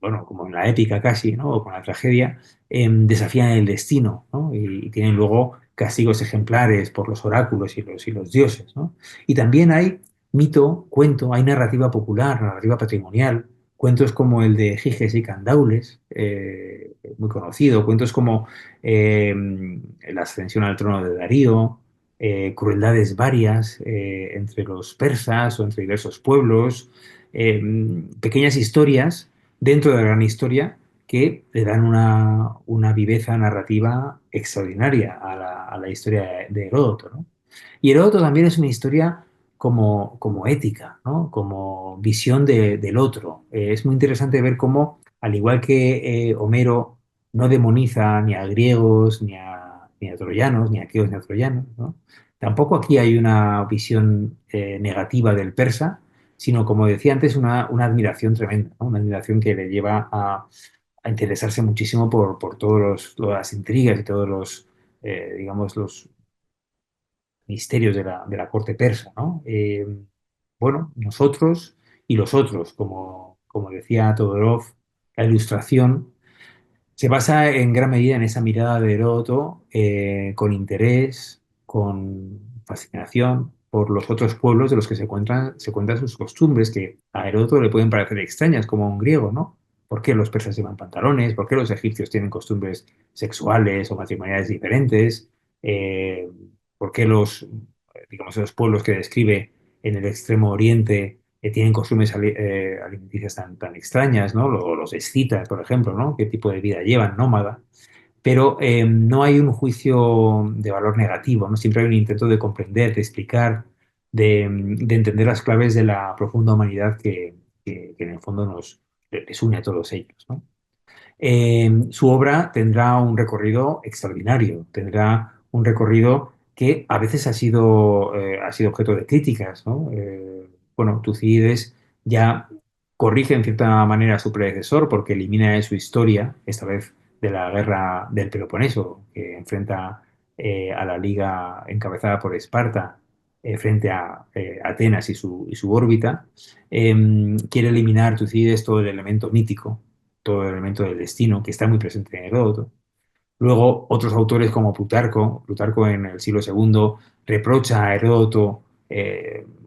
bueno, como en la épica casi, ¿no? O con la tragedia, desafían el destino, ¿no? Y tienen luego castigos ejemplares por los oráculos y los dioses, ¿no? Y también hay mito, cuento, hay narrativa popular, narrativa patrimonial, cuentos como el de Giges y Candaules, muy conocido, cuentos como la ascensión al trono de Darío, crueldades varias entre los persas o entre diversos pueblos, eh, pequeñas historias dentro de la gran historia que le dan una viveza narrativa extraordinaria a la historia de Heródoto, ¿no? Y Heródoto también es una historia como ética, ¿no? Como visión del otro. Es muy interesante ver cómo, al igual que Homero no demoniza ni a griegos, ni a troyanos, ni a aqueos, ni a troyanos, ¿no? Tampoco aquí hay una visión negativa del persa, sino, como decía antes, una admiración tremenda, ¿no? Una admiración que le lleva a interesarse muchísimo por todas las intrigas y todos digamos, los misterios de la corte persa, ¿no? Bueno, nosotros y los otros, como decía Todorov, la ilustración se basa en gran medida en esa mirada de Heródoto con interés, con fascinación por los otros pueblos de los que se cuentan sus costumbres, que a Heródoto le pueden parecer extrañas, como a un griego, ¿no? ¿Por qué los persas llevan pantalones? ¿Por qué los egipcios tienen costumbres sexuales o matrimoniales diferentes? Eh, ¿Por qué digamos, los pueblos que describe en el extremo oriente tienen costumbres alimenticias tan extrañas, ¿no? Los escitas, por ejemplo, ¿no? ¿Qué tipo de vida llevan? Nómada. Pero no hay un juicio de valor negativo, ¿no? Siempre hay un intento de comprender, de explicar, de entender las claves de la profunda humanidad que en el fondo les une a todos ellos, ¿no? Su obra tendrá un recorrido extraordinario, tendrá un recorrido que a veces ha sido objeto de críticas, ¿no? Bueno, Tucídides ya corrige en cierta manera a su predecesor porque elimina de su historia, esta vez de la guerra del Peloponeso, que enfrenta a la liga encabezada por Esparta frente a Atenas y su órbita. Quiere eliminar Tucídides todo el elemento mítico, todo el elemento del destino, que está muy presente en Heródoto. Luego, otros autores como Plutarco en el siglo segundo reprocha a Heródoto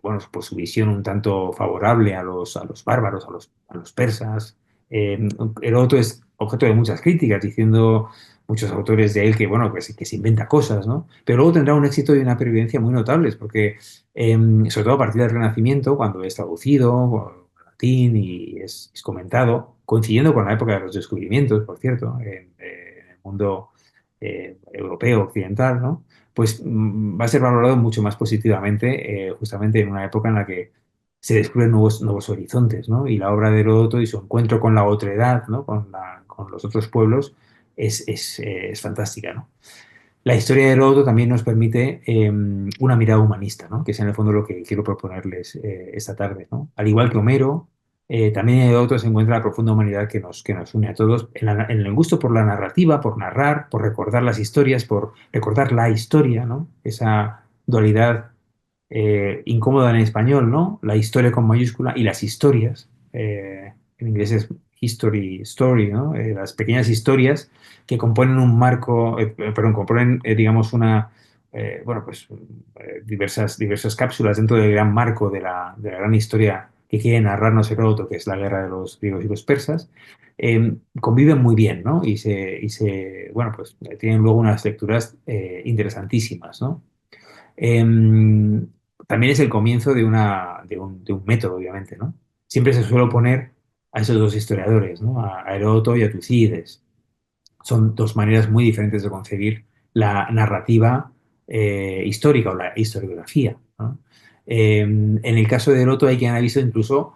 bueno, por su visión un tanto favorable a los bárbaros, a los persas. Heródoto es objeto de muchas críticas, diciendo muchos autores de él que, bueno, que se inventa cosas, ¿no? Pero luego tendrá un éxito y una pervivencia muy notables, porque sobre todo a partir del Renacimiento, cuando es traducido al latín y es comentado, coincidiendo con la época de los descubrimientos, por cierto, en el mundo europeo, occidental, ¿no? Pues va a ser valorado mucho más positivamente, justamente en una época en la que se descubren nuevos horizontes, ¿no? Y la obra de Heródoto y su encuentro con la otredad, ¿no? Con los otros pueblos, es fantástica, ¿no? La historia de Heródoto también nos permite una mirada humanista, ¿no? Que es en el fondo lo que quiero proponerles esta tarde, ¿no? Al igual que Homero, también en Heródoto se encuentra la profunda humanidad que nos une a todos en el gusto por la narrativa, por narrar, por recordar las historias, por recordar la historia, ¿no? Esa dualidad incómoda en español, ¿no? La historia con mayúscula y las historias. En inglés es history story, ¿no? Las pequeñas historias que componen un marco, perdón, componen, digamos, bueno, pues diversas cápsulas dentro del gran marco de la gran historia que quiere narrarnos Heródoto, que es la guerra de los griegos y los persas, conviven muy bien, ¿no? Bueno, pues tienen luego unas lecturas interesantísimas, ¿no? Em, También es el comienzo de un método, obviamente, ¿no? Siempre se suele oponer a esos dos historiadores, ¿no? A Heródoto y a Tucídides. Son dos maneras muy diferentes de concebir la narrativa histórica o la historiografía, ¿no? En el caso de Heródoto hay quien ha visto incluso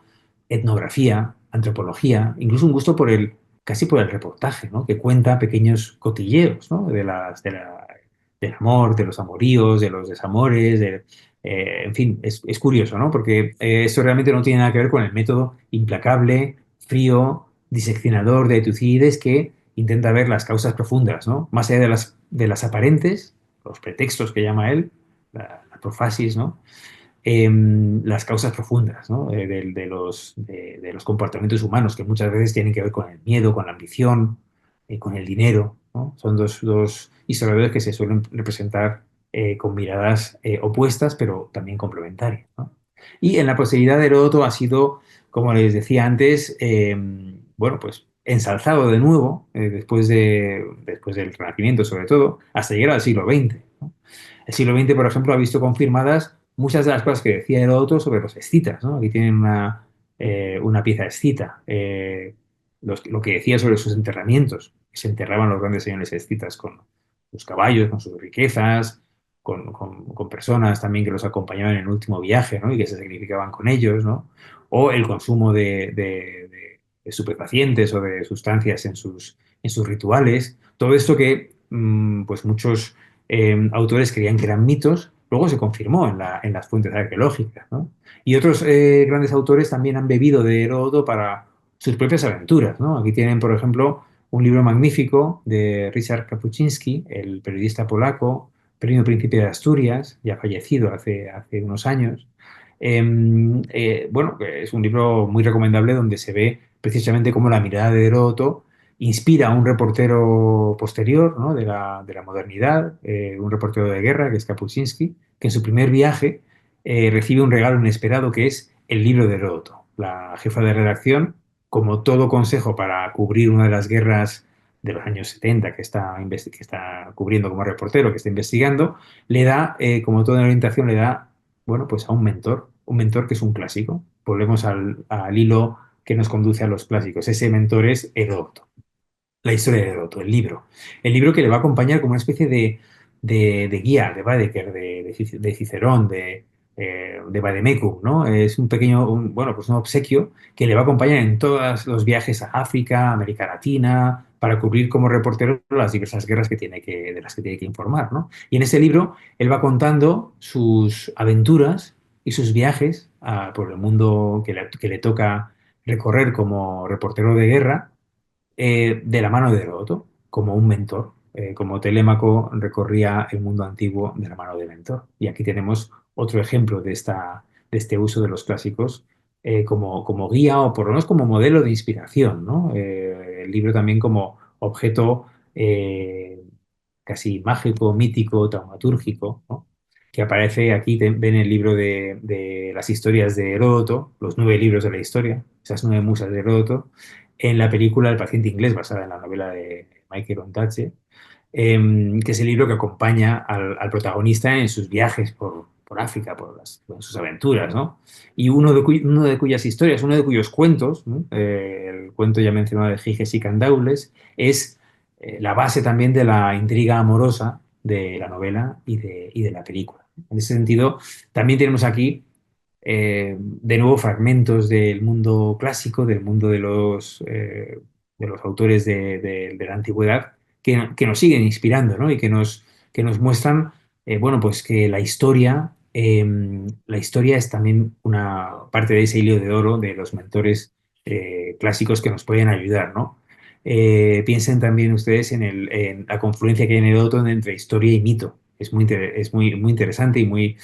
etnografía, antropología, incluso un gusto casi por el reportaje, ¿no? Que cuenta pequeños cotilleos, ¿no? Del amor, de los amoríos, de los desamores, en fin, es curioso, ¿no? Porque esto realmente no tiene nada que ver con el método implacable, frío, diseccionador de Tucídides que intenta ver las causas profundas, ¿no? Más allá de las aparentes, los pretextos que llama él, la profasis, ¿no? Las causas profundas, ¿no? De los comportamientos humanos, que muchas veces tienen que ver con el miedo, con la ambición, con el dinero, ¿no? Son dos historiadores que se suelen representar con miradas opuestas, pero también complementarias, ¿no? Y en la posteridad de Heródoto ha sido, como les decía antes, bueno, pues ensalzado de nuevo, después del Renacimiento sobre todo, hasta llegar al siglo XX, ¿no? El siglo XX, por ejemplo, ha visto confirmadas muchas de las cosas que decía Heródoto sobre los escitas, ¿no? Aquí tienen una pieza escita, lo que decía sobre sus enterramientos, que se enterraban los grandes señores escitas con sus caballos, con sus riquezas, con personas también que los acompañaban en el último viaje, ¿no? Y que se sacrificaban con ellos, ¿no? O el consumo de estupefacientes o de sustancias en sus rituales. Todo esto que pues muchos autores creían que eran mitos, luego se confirmó en las fuentes arqueológicas, ¿no? Y otros grandes autores también han bebido de Heródoto para sus propias aventuras, ¿no? Aquí tienen, por ejemplo, un libro magnífico de Ryszard Kapuczynski, el periodista polaco, premio Príncipe de Asturias, ya fallecido hace unos años. Bueno, es un libro muy recomendable donde se ve precisamente cómo la mirada de Heródoto inspira a un reportero posterior, ¿no? de la modernidad, un reportero de guerra, que es Kapuscinski, que en su primer viaje recibe un regalo inesperado que es el libro de Heródoto. La jefa de redacción, como todo consejo para cubrir una de las guerras de los años 70 que está cubriendo como reportero, que está investigando, le da, como toda orientación, le da, bueno, pues a un mentor que es un clásico. Volvemos al hilo que nos conduce a los clásicos. Ese mentor es Heródoto. La historia de Heródoto, el libro. El libro que le va a acompañar como una especie de guía de Baedeker, de Cicerón, de Vademecum, ¿no? Es un pequeño, bueno, pues un obsequio que le va a acompañar en todos los viajes a África, América Latina, para cubrir como reportero las diversas guerras de las que tiene que informar, ¿no? Y en ese libro él va contando sus aventuras y sus viajes por el mundo que le toca recorrer como reportero de guerra de la mano de Heródoto, como un mentor, como Telémaco recorría el mundo antiguo de la mano de mentor. Y aquí tenemos otro ejemplo de este uso de los clásicos como guía o por lo menos como modelo de inspiración, ¿no? El libro también como objeto casi mágico, mítico, taumatúrgico, ¿no? Que aparece aquí, ven el libro de las historias de Heródoto, los 9 libros de la historia, esas 9 musas de Heródoto, en la película El paciente inglés, basada en la novela de Michael Ondaatje, que es el libro que acompaña al protagonista en sus viajes por África, en sus aventuras, ¿no? Y uno de cuyas historias, uno de cuyos cuentos, ¿no? El cuento ya mencionado de Giges y Candaules, es la base también de la intriga amorosa de la novela y de la película. En ese sentido, también tenemos aquí de nuevo fragmentos del mundo clásico, del mundo de los autores de la antigüedad, que nos siguen inspirando, ¿no? Y que nos muestran, bueno, pues que la historia es también una parte de ese hilo de oro de los mentores clásicos que nos pueden ayudar, ¿no? Piensen también ustedes en la confluencia que hay en Heródoto entre historia y mito. Es muy interesante y muy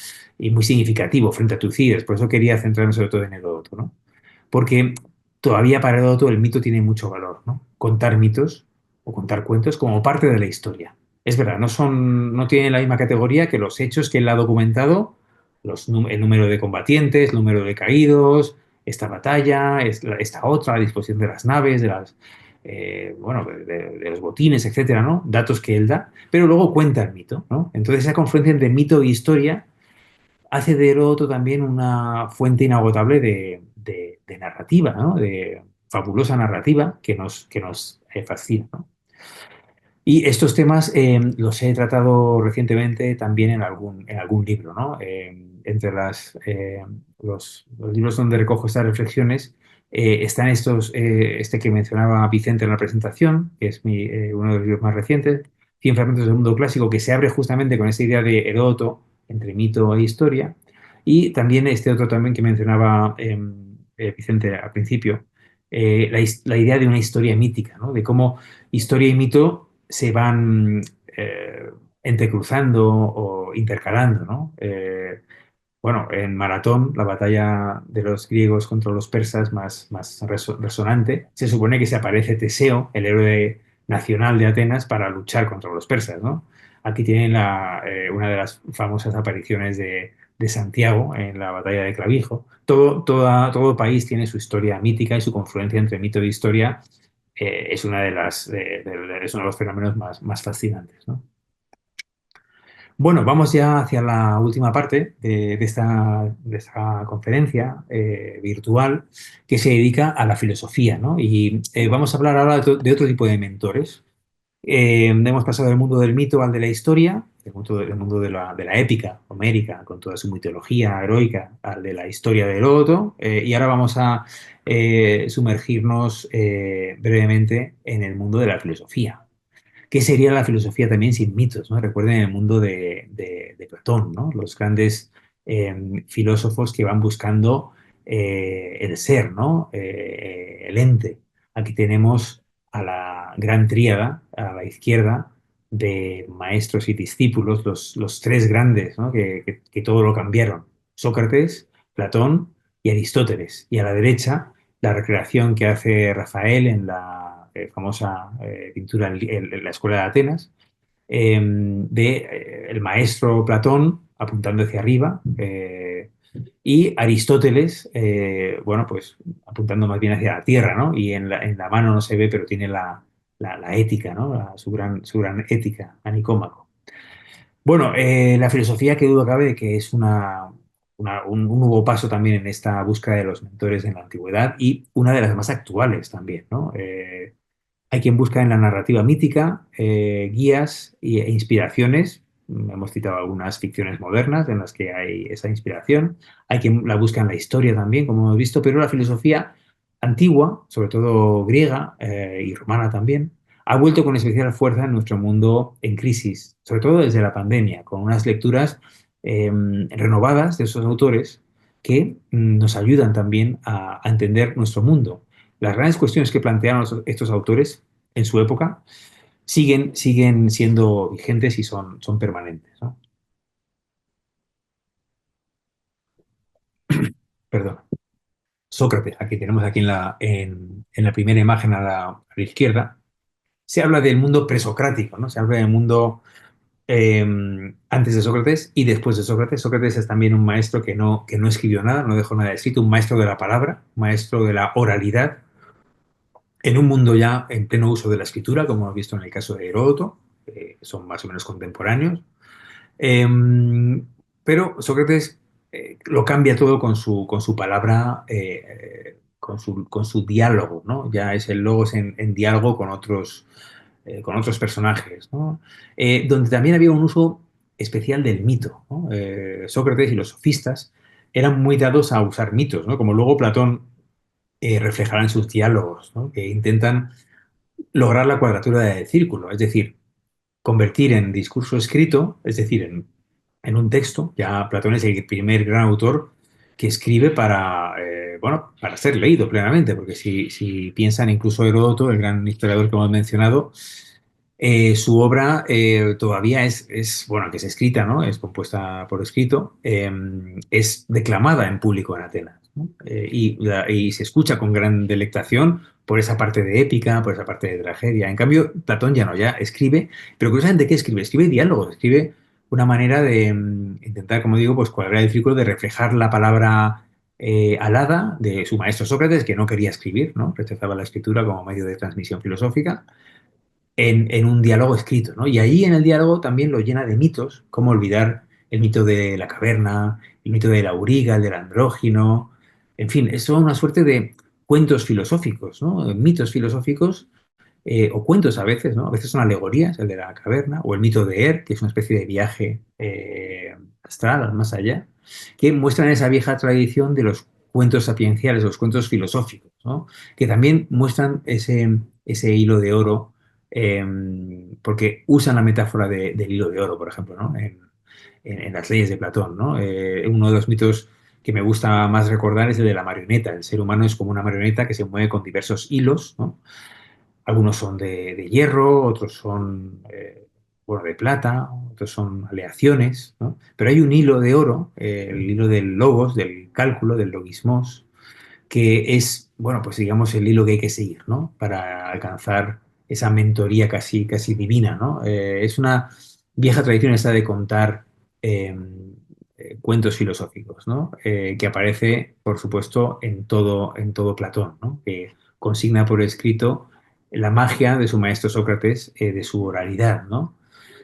significativo frente a Tucídides. Por eso quería centrarme sobre todo en Heródoto, ¿no? Porque todavía para Heródoto el mito tiene mucho valor, ¿no? Contar mitos o contar cuentos como parte de la historia. Es verdad, no tienen la misma categoría que los hechos que él ha documentado, el número de combatientes, el número de caídos, esta batalla, esta otra, la disposición de las naves, bueno, de los botines, etcétera, ¿no? Datos que él da, pero luego cuenta el mito, ¿no? Entonces esa confluencia entre mito e historia hace de Heródoto también una fuente inagotable de narrativa, ¿no? De fabulosa narrativa que nos fascina, ¿no? Y estos temas los he tratado recientemente también en algún libro, ¿no? Entre los libros donde recojo estas reflexiones están este que mencionaba Vicente en la presentación, que es uno de los libros más recientes, 100 fragmentos del mundo clásico, que se abre justamente con esa idea de Heródoto entre mito e historia, y también este otro también que mencionaba Vicente al principio, la idea de una historia mítica, ¿no? De cómo historia y mito se van entrecruzando o intercalando, ¿no? Bueno, en Maratón, la batalla de los griegos contra los persas más resonante, se supone que se aparece Teseo, el héroe nacional de Atenas, para luchar contra los persas, ¿no? Aquí tienen una de las famosas apariciones de Santiago en la batalla de Clavijo. Todo país tiene su historia mítica y su confluencia entre mito e historia es es uno de los fenómenos más fascinantes, ¿no? Bueno, vamos ya hacia la última parte de esta conferencia virtual que se dedica a la filosofía, ¿no? Y vamos a hablar ahora de otro tipo de mentores. Hemos pasado del mundo del mito al de la historia, del mundo de la épica homérica, con toda su mitología heroica, al de la historia de Heródoto, y ahora vamos a sumergirnos brevemente en el mundo de la filosofía. ¿Qué sería la filosofía también sin mitos, ¿no? Recuerden el mundo de Platón, ¿no? Los grandes filósofos que van buscando el ser, ¿no? El ente. Aquí tenemos a la gran tríada, a la izquierda, de maestros y discípulos, los tres grandes, ¿no? Que todo lo cambiaron. Sócrates, Platón y Aristóteles. Y a la derecha, la recreación que hace Rafael en la famosa pintura en la Escuela de Atenas, el maestro Platón apuntando hacia arriba y Aristóteles, bueno, pues apuntando más bien hacia la tierra, ¿no? Y en la mano no se ve, pero tiene la ética, ¿no? Su gran ética, a Nicómaco. Bueno, la filosofía, que duda cabe de que es un nuevo paso también en esta búsqueda de los mentores en la antigüedad y una de las más actuales también, ¿no? Hay quien busca en la narrativa mítica guías e inspiraciones. Hemos citado algunas ficciones modernas en las que hay esa inspiración. Hay quien la busca en la historia también, como hemos visto, pero la filosofía antigua, sobre todo griega y romana también, ha vuelto con especial fuerza en nuestro mundo en crisis, sobre todo desde la pandemia, con unas lecturas renovadas de esos autores que nos ayudan también a entender nuestro mundo. Las grandes cuestiones que plantearon estos autores en su época siguen siendo vigentes y son permanentes, ¿no? Perdón. Sócrates, aquí tenemos aquí en la primera imagen a la izquierda, se habla del mundo presocrático, ¿no? Se habla del mundo eh, antes de Sócrates y después de Sócrates. Sócrates es también un maestro que no escribió nada, no dejó nada escrito, un maestro de la palabra, maestro de la oralidad, en un mundo ya en pleno uso de la escritura, como hemos visto en el caso de Heródoto, que son más o menos contemporáneos. Eh, pero Sócrates lo cambia todo con su palabra, con su diálogo, ¿no? Ya es el logos en diálogo con otros personajes, ¿no? Donde también había un uso especial del mito, ¿no? Sócrates y los sofistas eran muy dados a usar mitos, ¿no? Como luego Platón reflejará en sus diálogos, ¿no? Que intentan lograr la cuadratura del círculo, es decir, convertir en discurso escrito, es decir, en un texto. Ya Platón es el primer gran autor que escribe bueno, para ser leído plenamente, porque si piensan incluso Heródoto, el gran historiador que hemos mencionado, su obra todavía bueno, que es escrita, ¿no? Es compuesta por escrito, es declamada en público en Atenas. ¿no? Y se escucha con gran delectación por esa parte de épica, por esa parte de tragedia. En cambio, Platón ya no, ya escribe, pero curiosamente, ¿qué escribe? Escribe diálogos, escribe una manera de intentar, como digo, pues cuadrar el círculo, de reflejar la palabra alada de su maestro Sócrates, que no quería escribir, ¿no? Rechazaba la escritura como medio de transmisión filosófica, en un diálogo escrito, ¿no? Y ahí en el diálogo también lo llena de mitos, como olvidar el mito de la caverna, el mito del auriga, el del andrógino, en fin, es toda una suerte de cuentos filosóficos, ¿no? Mitos filosóficos o cuentos a veces, ¿no? A veces son alegorías, el de la caverna, o el mito de que es una especie de viaje astral, al más allá, que muestran esa vieja tradición de los cuentos sapienciales, los cuentos filosóficos, ¿no? Que también muestran ese hilo de oro, eh, porque usan la metáfora del hilo de oro, por ejemplo, ¿no? En las leyes de Platón, ¿no? Uno de los mitos que me gusta más recordar es el de la marioneta. El ser humano es como una marioneta que se mueve con diversos hilos, ¿no? Algunos son de hierro, otros son bueno, de plata, otros son aleaciones, ¿no? Pero hay un hilo de oro, el hilo del logos, del cálculo, del logismos, que es, bueno, pues digamos el hilo que hay que seguir, ¿no? Para alcanzar esa mentoría casi, casi divina, ¿no? Es una vieja tradición esta de contar cuentos filosóficos, ¿no? Que aparece, por supuesto, en todo Platón, ¿no? Que consigna por escrito la magia de su maestro Sócrates, de su oralidad, ¿no?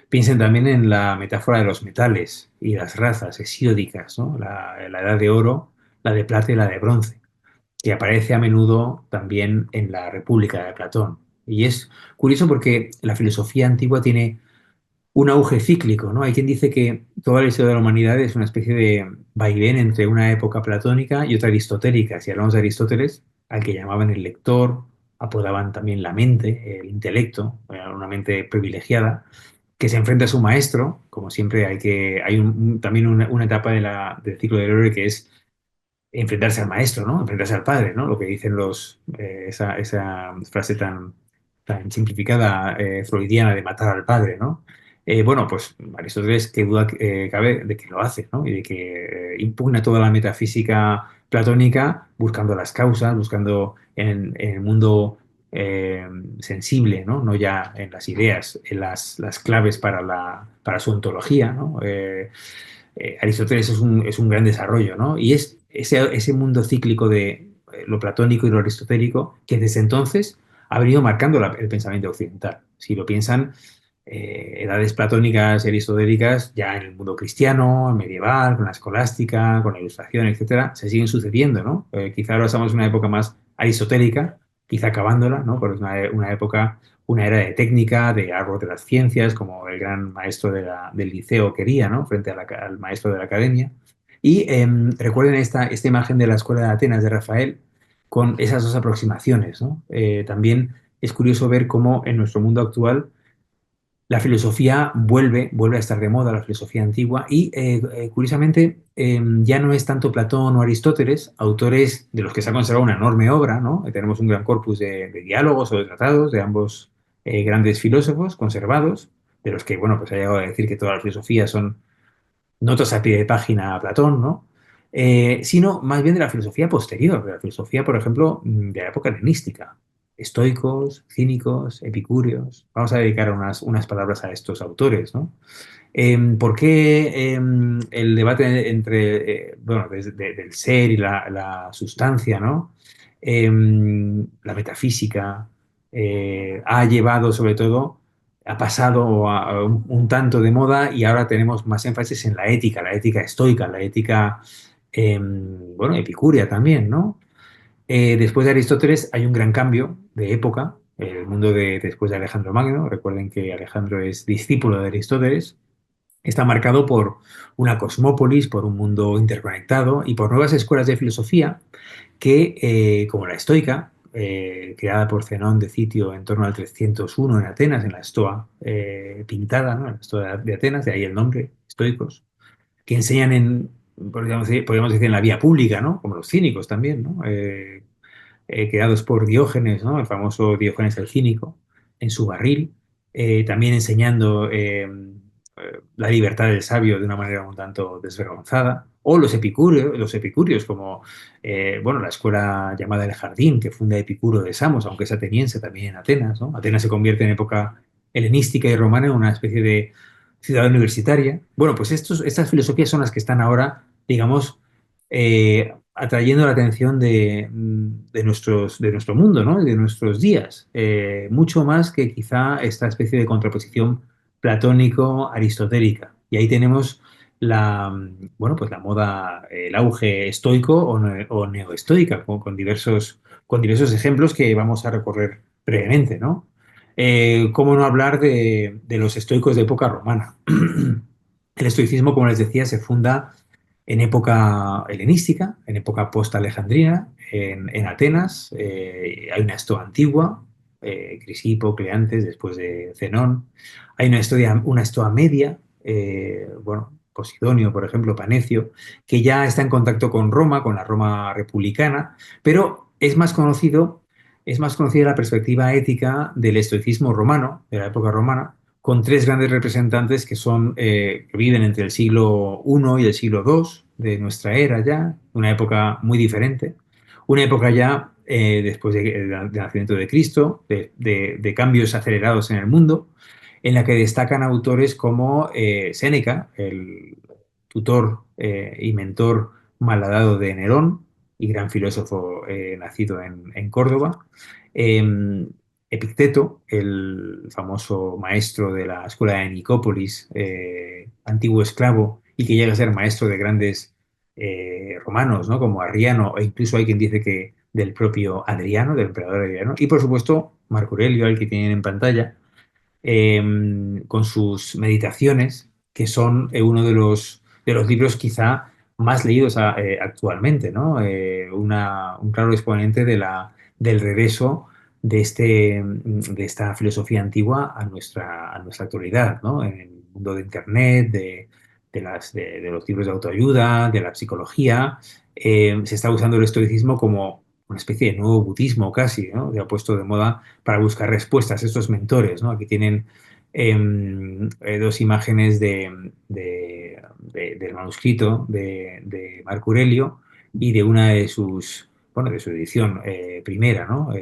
Piensen también en la metáfora de los metales y las razas hesiódicas, ¿no? La edad de oro, la de plata y la de bronce, que aparece a menudo también en la República de Platón. Y es curioso porque la filosofía antigua tiene un auge cíclico, ¿no? Hay quien dice que toda la historia de la humanidad es una especie de vaivén entre una época platónica y otra aristotélica. Si hablamos de Aristóteles, al que llamaban el lector, apodaban también la mente, el intelecto, una mente privilegiada, que se enfrenta a su maestro, como siempre hay también una etapa del ciclo del héroe que es enfrentarse al maestro, ¿no? Enfrentarse al padre, ¿no? Lo que dicen esa frase tan simplificada freudiana de matar al padre, ¿no? Bueno, pues Aristóteles, qué duda cabe de que lo hace, ¿no? Y de que impugna toda la metafísica platónica buscando las causas, buscando en el mundo sensible, ¿no? No ya en las ideas, en las claves para su ontología, ¿no? Aristóteles es un gran desarrollo, ¿no? Y es ese mundo cíclico de lo platónico y lo aristotélico que desde entonces ha venido marcando el pensamiento occidental. Si lo piensan, edades platónicas y aristotélicas ya en el mundo cristiano, medieval, con la escolástica, con la ilustración, etcétera, se siguen sucediendo, ¿no? Quizá ahora estamos en una época más aristotélica, quizá acabándola, ¿no? Porque es una época, una era de técnica, de árbol de las ciencias, como el gran maestro del liceo quería, ¿no? Frente al maestro de la academia. Y recuerden esta imagen de la Escuela de Atenas de Rafael con esas dos aproximaciones, ¿no? También es curioso ver cómo en nuestro mundo actual la filosofía vuelve a estar de moda, la filosofía antigua, y curiosamente ya no es tanto Platón o Aristóteles, autores de los que se ha conservado una enorme obra, ¿no? Tenemos un gran corpus de diálogos o de tratados de ambos grandes filósofos conservados, de los que, bueno, pues ha llegado a decir que todas las filosofías son notas a pie de página a Platón, ¿no? Sino más bien de la filosofía posterior, de la filosofía, por ejemplo, de la época helenística. Estoicos, cínicos, epicúreos. Vamos a dedicar unas palabras a estos autores, ¿no? ¿Por qué el debate bueno, del ser y la sustancia, ¿no? La metafísica ha llevado sobre todo, ha pasado a un tanto de moda y ahora tenemos más énfasis en la ética estoica, la ética, bueno, epicúrea también, ¿no? Después de Aristóteles hay un gran cambio de época, el mundo después de Alejandro Magno. Recuerden que Alejandro es discípulo de Aristóteles, está marcado por una cosmópolis, por un mundo interconectado y por nuevas escuelas de filosofía que, como la estoica, creada por Zenón de Citio en torno al 301 en Atenas, en la Estoa pintada, ¿no? En la Estoa de Atenas, de ahí el nombre, estoicos, que enseñan podríamos decir, en la vía pública, ¿no? Como los cínicos también, ¿no? Creados por Diógenes, ¿no? El famoso Diógenes el Cínico, en su barril, también enseñando la libertad del sabio de una manera un tanto desvergonzada, o los epicúreos como bueno, la escuela llamada El Jardín, que funda Epicuro de Samos, aunque es ateniense también en Atenas, ¿no? Atenas se convierte en época helenística y romana en una especie de ciudad universitaria. Bueno, pues estas filosofías son las que están ahora, digamos, atrayendo la atención de nuestro mundo, ¿no? De nuestros días, mucho más que quizá esta especie de contraposición platónico-aristotélica. Y ahí tenemos bueno, pues la moda, el auge estoico o neoestoica, con diversos ejemplos que vamos a recorrer brevemente, ¿no? ¿Cómo no hablar de los estoicos de época romana? El estoicismo, como les decía, se funda en época helenística, en época post-alejandrina, en Atenas. Hay una estoa antigua, Crisipo, Cleantes, después de Zenón. Hay una estoa media, bueno, Posidonio, por ejemplo, Panecio, que ya está en contacto con Roma, con la Roma republicana, pero es más conocida la perspectiva ética del estoicismo romano, de la época romana, con tres grandes representantes que viven entre el siglo I y el siglo II de nuestra era ya, una época muy diferente, una época ya después del nacimiento de Cristo, de cambios acelerados en el mundo, en la que destacan autores como Séneca, el tutor y mentor malhadado de Nerón y gran filósofo nacido en Córdoba, eh, Epicteto, el famoso maestro de la escuela de Nicópolis, antiguo esclavo y que llega a ser maestro de grandes romanos, ¿no? Como Arriano, e incluso hay quien dice que del propio Adriano, del emperador Adriano, y por supuesto Marco Aurelio, al que tienen en pantalla, con sus meditaciones, que son uno de los libros quizá más leídos actualmente, ¿no? Un claro exponente del regreso de esta filosofía antigua a nuestra actualidad, ¿no? En el mundo de Internet, de los libros de autoayuda, de la psicología, se está usando el estoicismo como una especie de nuevo budismo casi, ¿no? Se ha puesto de moda para buscar respuestas a estos mentores, ¿no? Aquí tienen dos imágenes del manuscrito de Marco Aurelio y de una de bueno, de su edición primera, ¿no?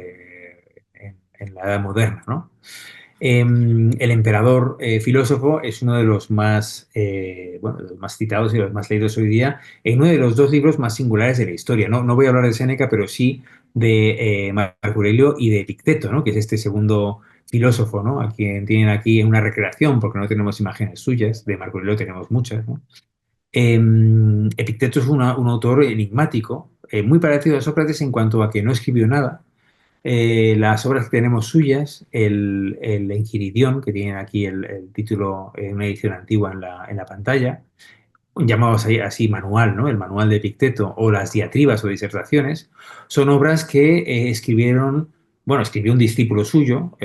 En la Edad Moderna, ¿no? El emperador filósofo es uno de los más, bueno, de los más citados y los más leídos hoy día en uno de los dos libros más singulares de la historia. No, no voy a hablar de Séneca, pero sí de Marco Aurelio y de Epicteto, ¿no? Que es este segundo filósofo, ¿no? A quien tienen aquí en una recreación, porque no tenemos imágenes suyas, de Marco Aurelio tenemos muchas, ¿no? Epicteto es un autor enigmático, muy parecido a Sócrates en cuanto a que no escribió nada. Las obras que tenemos suyas, el Enquiridión, que tienen aquí el título en una edición antigua en la pantalla, llamados así manual, ¿no? El manual de Epicteto o las diatribas o disertaciones, son obras que escribió un discípulo suyo,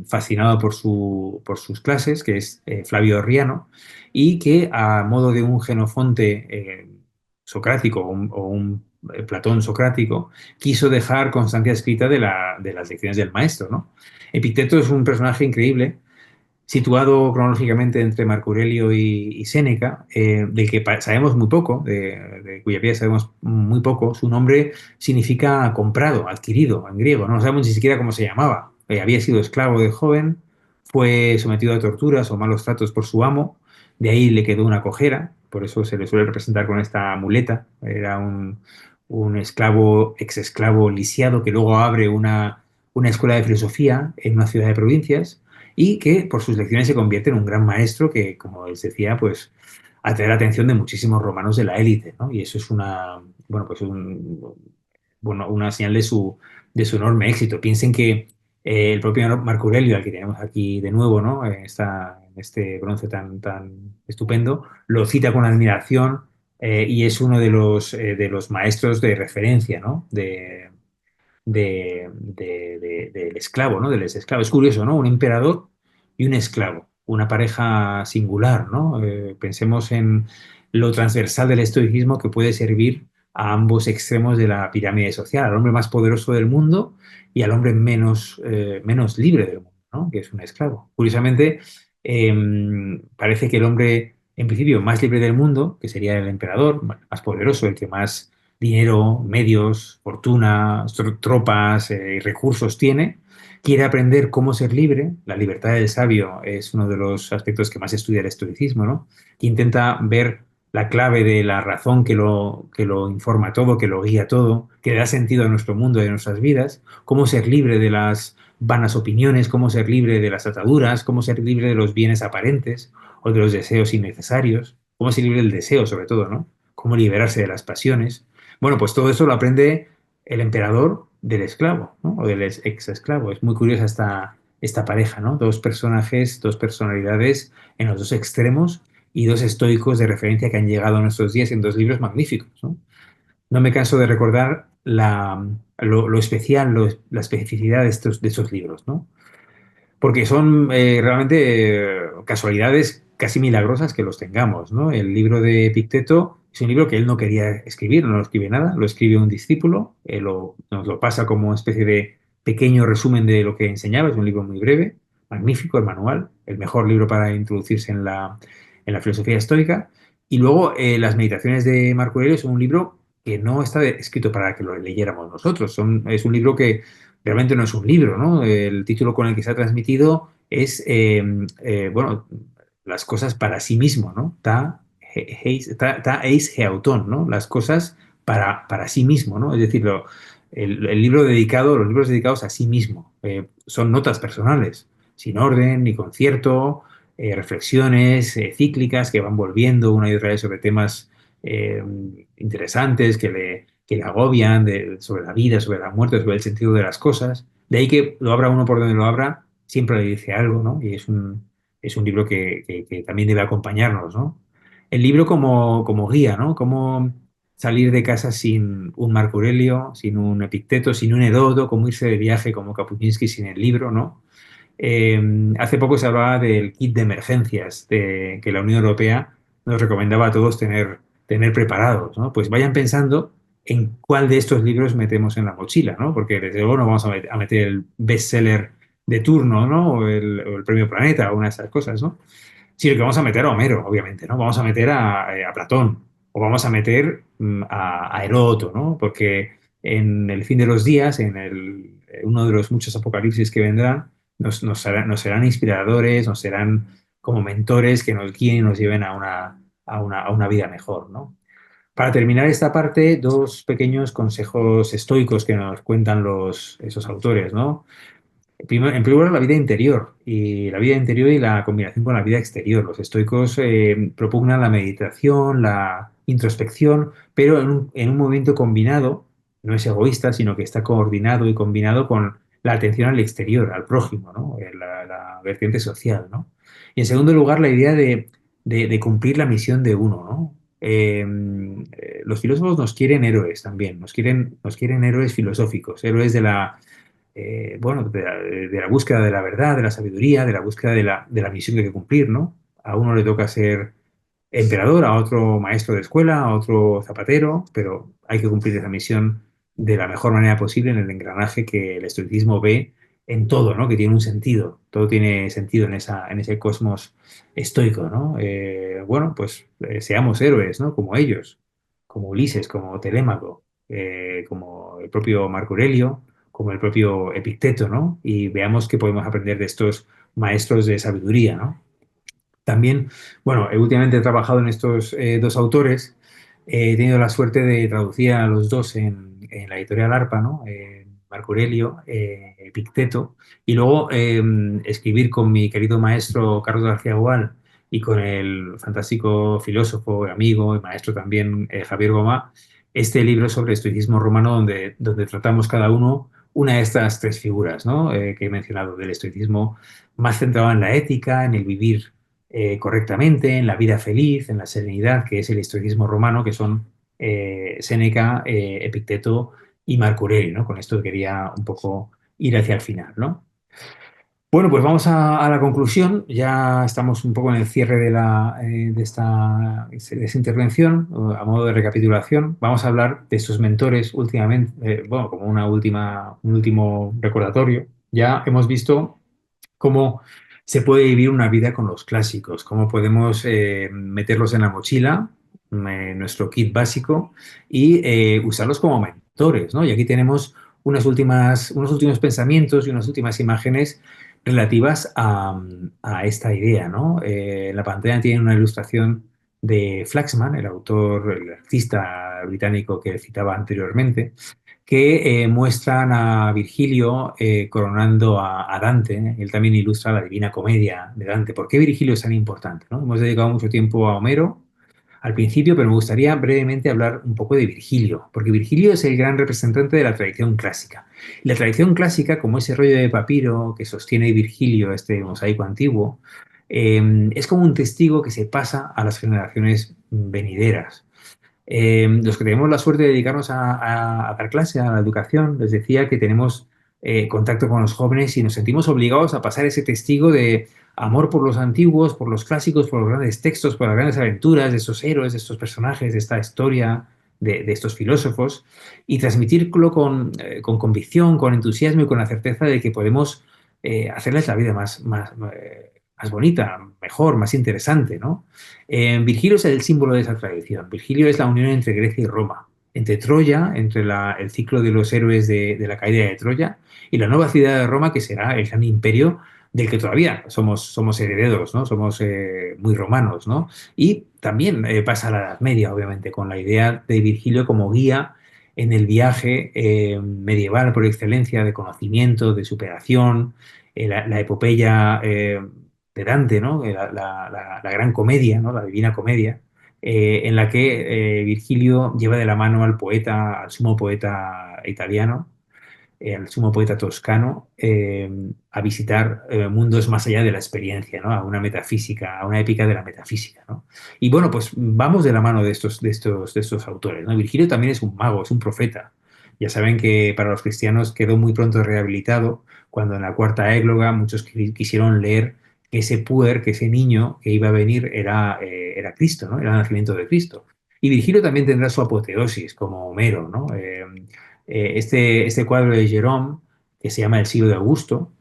fascinado por sus clases, que es Flavio Arriano, y que a modo de un Genofonte socrático o un Platón socrático, quiso dejar constancia escrita de las lecciones del maestro, ¿no? Epicteto es un personaje increíble situado cronológicamente entre Marco Aurelio y Séneca, del que sabemos muy poco, de cuya vida sabemos muy poco. Su nombre significa comprado, adquirido en griego. No sabemos ni siquiera cómo se llamaba. Había sido esclavo de joven, fue sometido a torturas o malos tratos por su amo, de ahí le quedó una cojera, por eso se le suele representar con esta muleta. Era un esclavo, ex esclavo lisiado que luego abre una escuela de filosofía en una ciudad de provincias y que por sus lecciones se convierte en un gran maestro que, como les decía, pues atrae la atención de muchísimos romanos de la élite, ¿no? Y eso es bueno, pues bueno, una señal de su enorme éxito. Piensen que el propio Marco Aurelio, al que tenemos aquí de nuevo, ¿no? En este bronce tan estupendo, lo cita con admiración y es uno de los maestros de referencia, ¿no? Del esclavo, ¿no? Del esclavo. Es curioso, ¿no? Un emperador y un esclavo, una pareja singular, ¿no? Pensemos en lo transversal del estoicismo que puede servir a ambos extremos de la pirámide social, al hombre más poderoso del mundo y al hombre menos libre del mundo, ¿no? Que es un esclavo. Curiosamente, parece que el hombre en principio, más libre del mundo, que sería el emperador, más poderoso, el que más dinero, medios, fortuna, tropas y recursos tiene, quiere aprender cómo ser libre. La libertad del sabio es uno de los aspectos que más estudia el estoicismo, ¿no? Que intenta ver la clave de la razón que lo informa todo, que lo guía todo, que le da sentido a nuestro mundo y a nuestras vidas, cómo ser libre de las vanas opiniones, cómo ser libre de las ataduras, cómo ser libre de los bienes aparentes o de los deseos innecesarios, cómo ser libre del deseo sobre todo, ¿no? Cómo liberarse de las pasiones. Bueno, pues todo eso lo aprende el emperador del esclavo, ¿no? O del ex esclavo. Es muy curiosa esta pareja, ¿no? Dos personajes, dos personalidades en los dos extremos y dos estoicos de referencia que han llegado a nuestros días en dos libros magníficos, ¿no? No me canso de recordar lo especial, la especificidad de estos libros, ¿no? Porque son realmente casualidades casi milagrosas que los tengamos, ¿no? El libro de Epicteto es un libro que él no quería escribir, no lo escribe nada, lo escribe un discípulo, nos lo pasa como una especie de pequeño resumen de lo que enseñaba, es un libro muy breve, magnífico, el manual, el mejor libro para introducirse en la filosofía estoica. Y luego las meditaciones de Marco Aurelio son un libro que no está escrito para que lo leyéramos nosotros, es un libro que realmente no es un libro, ¿no? El título con el que se ha transmitido es, bueno, las cosas para sí mismo, ¿no? Ta eis heauton, ¿no? Las cosas para sí mismo, ¿no? Es decir, el libro dedicado, los libros dedicados a sí mismo, son notas personales, sin orden ni concierto, reflexiones cíclicas que van volviendo una y otra vez sobre temas eh, interesantes que le agobian sobre la vida, sobre la muerte, sobre el sentido de las cosas. De ahí que lo abra uno por donde lo abra, siempre le dice algo, ¿no? Y es un libro que también debe acompañarnos, ¿no? El libro como guía, ¿no? Cómo salir de casa sin un Marco Aurelio, sin un Epicteto, sin un Heródoto, cómo irse de viaje como Kapuscinski sin el libro, ¿no? Eh, Hace poco se hablaba del kit de emergencias que la Unión Europea nos recomendaba a todos tener preparados, ¿no? Pues vayan pensando en cuál de estos libros metemos en la mochila, ¿no? Porque desde luego no vamos a meter el bestseller de turno, ¿no? O el Premio Planeta o una de esas cosas, ¿no? Sino que vamos a meter a Homero, obviamente, ¿no? Vamos a meter a Platón o vamos a meter a Heródoto, ¿no? Porque en el fin de los días, uno de los muchos apocalipsis que vendrán, nos serán inspiradores, nos serán como mentores que nos guíen y nos lleven a una vida mejor, ¿no? Para terminar esta parte, dos pequeños consejos estoicos que nos cuentan esos autores, ¿no? En primer lugar, la vida interior y la combinación con la vida exterior. Los estoicos propugnan la meditación, la introspección, pero en un movimiento combinado, no es egoísta, sino que está coordinado y combinado con la atención al exterior, al prójimo, ¿no? La vertiente social, ¿no? Y en segundo lugar, la idea de cumplir la misión de uno, ¿no? Los filósofos nos quieren héroes también, nos quieren héroes filosóficos, héroes bueno, de la búsqueda de la verdad, de la sabiduría, de la búsqueda de la misión que hay que cumplir, ¿no? A uno le toca ser emperador, a otro maestro de escuela, a otro zapatero, pero hay que cumplir esa misión de la mejor manera posible en el engranaje que el estoicismo ve en todo, ¿no? Que tiene un sentido, todo tiene sentido en ese cosmos estoico, ¿no? Bueno, pues seamos héroes, ¿no? Como ellos, como Ulises, como Telémaco, como el propio Marco Aurelio, como el propio Epicteto, ¿no? Y veamos qué podemos aprender de estos maestros de sabiduría, ¿no? También, bueno, últimamente he trabajado en estos dos autores. He tenido la suerte de traducir a los dos en la editorial ARPA, ¿no? Marco Aurelio, Epicteto, y luego escribir con mi querido maestro Carlos García Gual y con el fantástico filósofo, amigo y maestro también Javier Gomá, este libro sobre estoicismo romano donde tratamos cada uno una de estas tres figuras, ¿no? Que he mencionado del estoicismo más centrado en la ética, en el vivir correctamente, en la vida feliz, en la serenidad, que es el estoicismo romano, que son Séneca, Epicteto y Marco Aurelio, ¿no? Con esto quería un poco ir hacia el final, ¿no? Bueno, pues vamos a la conclusión. Ya estamos un poco en el cierre de esta intervención. A modo de recapitulación, vamos a hablar de estos mentores últimamente, bueno, como un último recordatorio. Ya hemos visto cómo se puede vivir una vida con los clásicos, cómo podemos meterlos en la mochila, nuestro kit básico, y usarlos como mentores, ¿no? Y aquí tenemos unos últimos pensamientos y unas últimas imágenes relativas a esta idea, ¿no? En la pantalla tiene una ilustración de Flaxman, el autor, el artista británico que citaba anteriormente, que muestran a Virgilio coronando a Dante. Él también ilustra la Divina Comedia de Dante. ¿Por qué Virgilio es tan importante, no? Hemos dedicado mucho tiempo a Homero al principio, pero me gustaría brevemente hablar un poco de Virgilio, porque Virgilio es el gran representante de la tradición clásica. Y la tradición clásica, como ese rollo de papiro que sostiene Virgilio, este mosaico antiguo, es como un testigo que se pasa a las generaciones venideras. Los que tenemos la suerte de dedicarnos a dar clase, a la educación, les decía que tenemos contacto con los jóvenes y nos sentimos obligados a pasar ese testigo de amor por los antiguos, por los clásicos, por los grandes textos, por las grandes aventuras de estos héroes, de estos personajes, de esta historia, de estos filósofos, y transmitirlo con convicción, con entusiasmo y con la certeza de que podemos hacerles la vida más bonita, mejor, más interesante, ¿no? Virgilio es el símbolo de esa tradición. Virgilio es la unión entre Grecia y Roma, entre Troya, entre el ciclo de los héroes de la caída de Troya, y la nueva ciudad de Roma, que será el gran imperio del que todavía somos herederos, ¿no? Somos muy romanos, ¿no? Y también pasa a la Edad Media, obviamente, con la idea de Virgilio como guía en el viaje medieval por excelencia de conocimiento, de superación, la epopeya de Dante, ¿no? La gran comedia, ¿no? La Divina Comedia, en la que Virgilio lleva de la mano al poeta, al sumo poeta italiano, al sumo poeta toscano, a visitar mundos más allá de la experiencia, ¿no? A una metafísica, a una épica de la metafísica, ¿no? Y bueno, pues vamos de la mano de estos autores, ¿no? Virgilio también es un mago, es un profeta. Ya saben que para los cristianos quedó muy pronto rehabilitado cuando en la cuarta égloga muchos quisieron leer que ese puer, que ese niño que iba a venir era Cristo, ¿no? Era el nacimiento de Cristo. Y Virgilio también tendrá su apoteosis, como Homero, ¿no? Este cuadro de Jerome, que se llama El siglo de Augusto,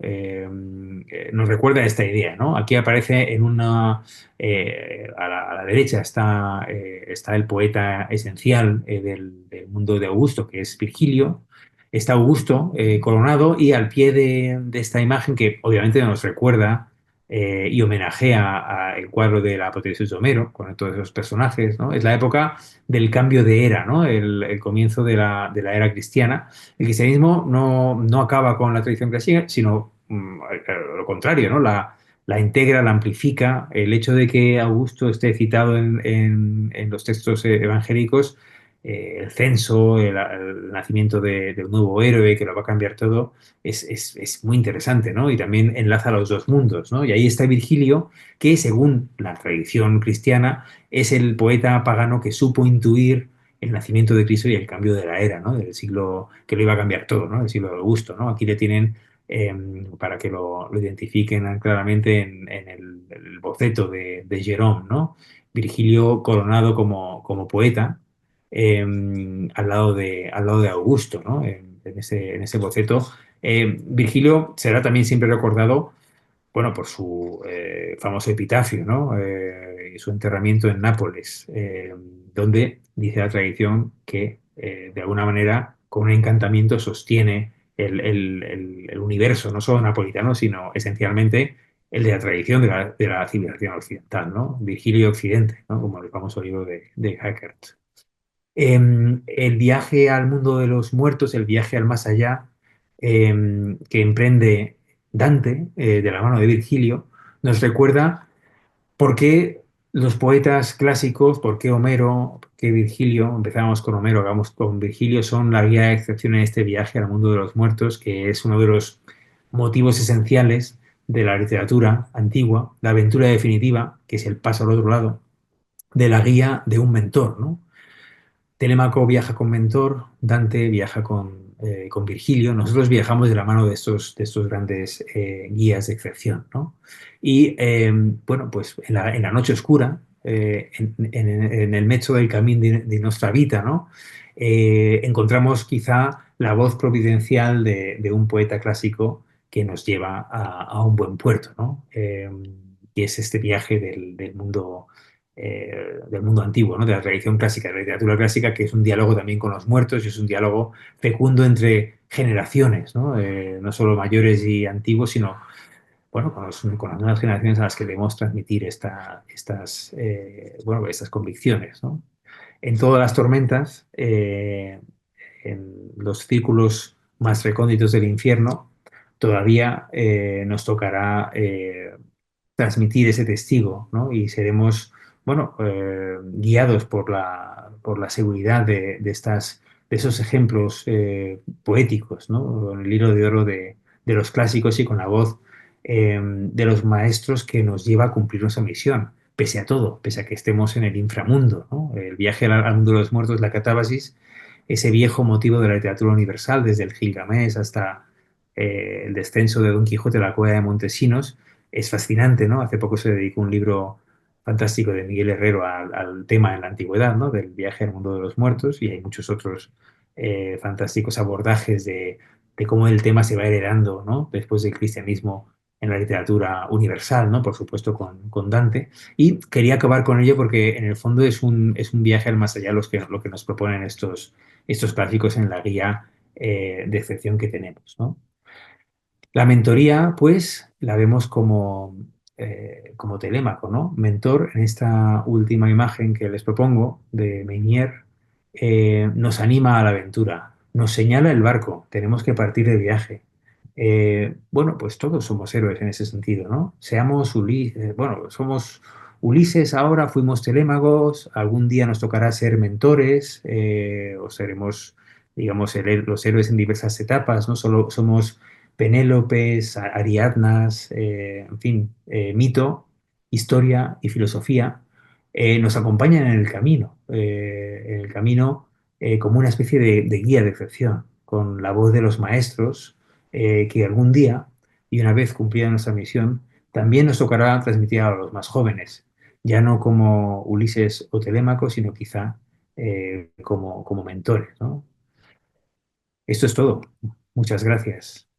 nos recuerda esta idea, ¿no? Aquí aparece a la derecha está el poeta esencial del mundo de Augusto, que es Virgilio. Está Augusto coronado y al pie de esta imagen, que obviamente nos recuerda y homenajea al cuadro de la apoteosis de Homero, con todos esos personajes, ¿no? Es la época del cambio de era, ¿no? El comienzo de la era cristiana. El cristianismo no acaba con la tradición clásica, sino lo contrario, ¿no? La integra, la amplifica. El hecho de que Augusto esté citado en los textos evangélicos, el censo, el nacimiento de un nuevo héroe que lo va a cambiar todo, es muy interesante, ¿no? Y también enlaza los dos mundos, ¿no? Y ahí está Virgilio, que según la tradición cristiana, es el poeta pagano que supo intuir el nacimiento de Cristo y el cambio de la era, ¿no? Del siglo que lo iba a cambiar todo, ¿no? El siglo de Augusto, ¿no? Aquí le tienen eh, para que lo identifiquen claramente en el boceto de Jerome, ¿no? Virgilio coronado como poeta al lado de Augusto, ¿no? En ese boceto. Virgilio será también siempre recordado bueno, por su famoso epitafio, ¿no? Y su enterramiento en Nápoles, donde dice la tradición que, de alguna manera, con un encantamiento sostiene el universo, no solo napolitano, sino esencialmente el de la tradición de la civilización occidental, ¿no? Virgilio Occidente, ¿no? Como el famoso libro de Hackert. El viaje al mundo de los muertos, el viaje al más allá, que emprende Dante de la mano de Virgilio, nos recuerda por qué los poetas clásicos, por qué Homero, por qué Virgilio, empezamos con Homero, acabamos con Virgilio, son la guía de excepción en este viaje al mundo de los muertos, que es uno de los motivos esenciales de la literatura antigua, la aventura definitiva, que es el paso al otro lado, de la guía de un mentor, ¿no? Telémaco viaja con Mentor, Dante viaja con Virgilio, nosotros viajamos de la mano de estos grandes guías de excepción, ¿no? Y bueno, pues en la noche oscura, en el mezzo del camino de nuestra vida, ¿no? Encontramos quizá la voz providencial de un poeta clásico que nos lleva a un buen puerto, ¿no? Y es este viaje del mundo antiguo, ¿no? De la tradición clásica, de la literatura clásica, que es un diálogo también con los muertos y es un diálogo fecundo entre generaciones, ¿no? No solo mayores y antiguos, sino bueno, con las nuevas generaciones a las que debemos transmitir bueno, estas convicciones, ¿no? En todas las tormentas, en los círculos más recónditos del infierno, todavía nos tocará transmitir ese testigo, ¿no? Y seremos, bueno, guiados por la seguridad de esos ejemplos poéticos, ¿no? Con el hilo de oro de los clásicos y con la voz de los maestros que nos lleva a cumplir nuestra misión, pese a todo, pese a que estemos en el inframundo, ¿no? El viaje al mundo de los muertos, la catábasis, ese viejo motivo de la literatura universal, desde el Gilgamesh hasta el descenso de Don Quijote a la cueva de Montesinos, es fascinante, ¿no? Hace poco se dedicó un libro fantástico de Miguel Herrero al tema en la antigüedad, ¿no? Del viaje al mundo de los muertos y hay muchos otros fantásticos abordajes de cómo el tema se va heredando, ¿no? Después del cristianismo en la literatura universal, ¿no? Por supuesto con Dante. Y quería acabar con ello porque en el fondo es un viaje al más allá lo que nos proponen estos clásicos en la guía de excepción que tenemos, ¿no? La mentoría, pues, la vemos como telémaco, ¿no? Mentor, en esta última imagen que les propongo de Meunier, nos anima a la aventura, nos señala el barco, tenemos que partir de viaje. Bueno, pues todos somos héroes en ese sentido, ¿no? Seamos Ulises, bueno, somos Ulises ahora, fuimos telémagos, algún día nos tocará ser mentores, o seremos, digamos, los héroes en diversas etapas, ¿no? Solo somos Penélopes, Ariadnas, en fin, mito, historia y filosofía, nos acompañan en el camino como una especie de guía de excepción, con la voz de los maestros, que algún día, y una vez cumplida nuestra misión, también nos tocará transmitir a los más jóvenes, ya no como Ulises o Telémaco, sino quizá como mentores, ¿no? Esto es todo. Muchas gracias.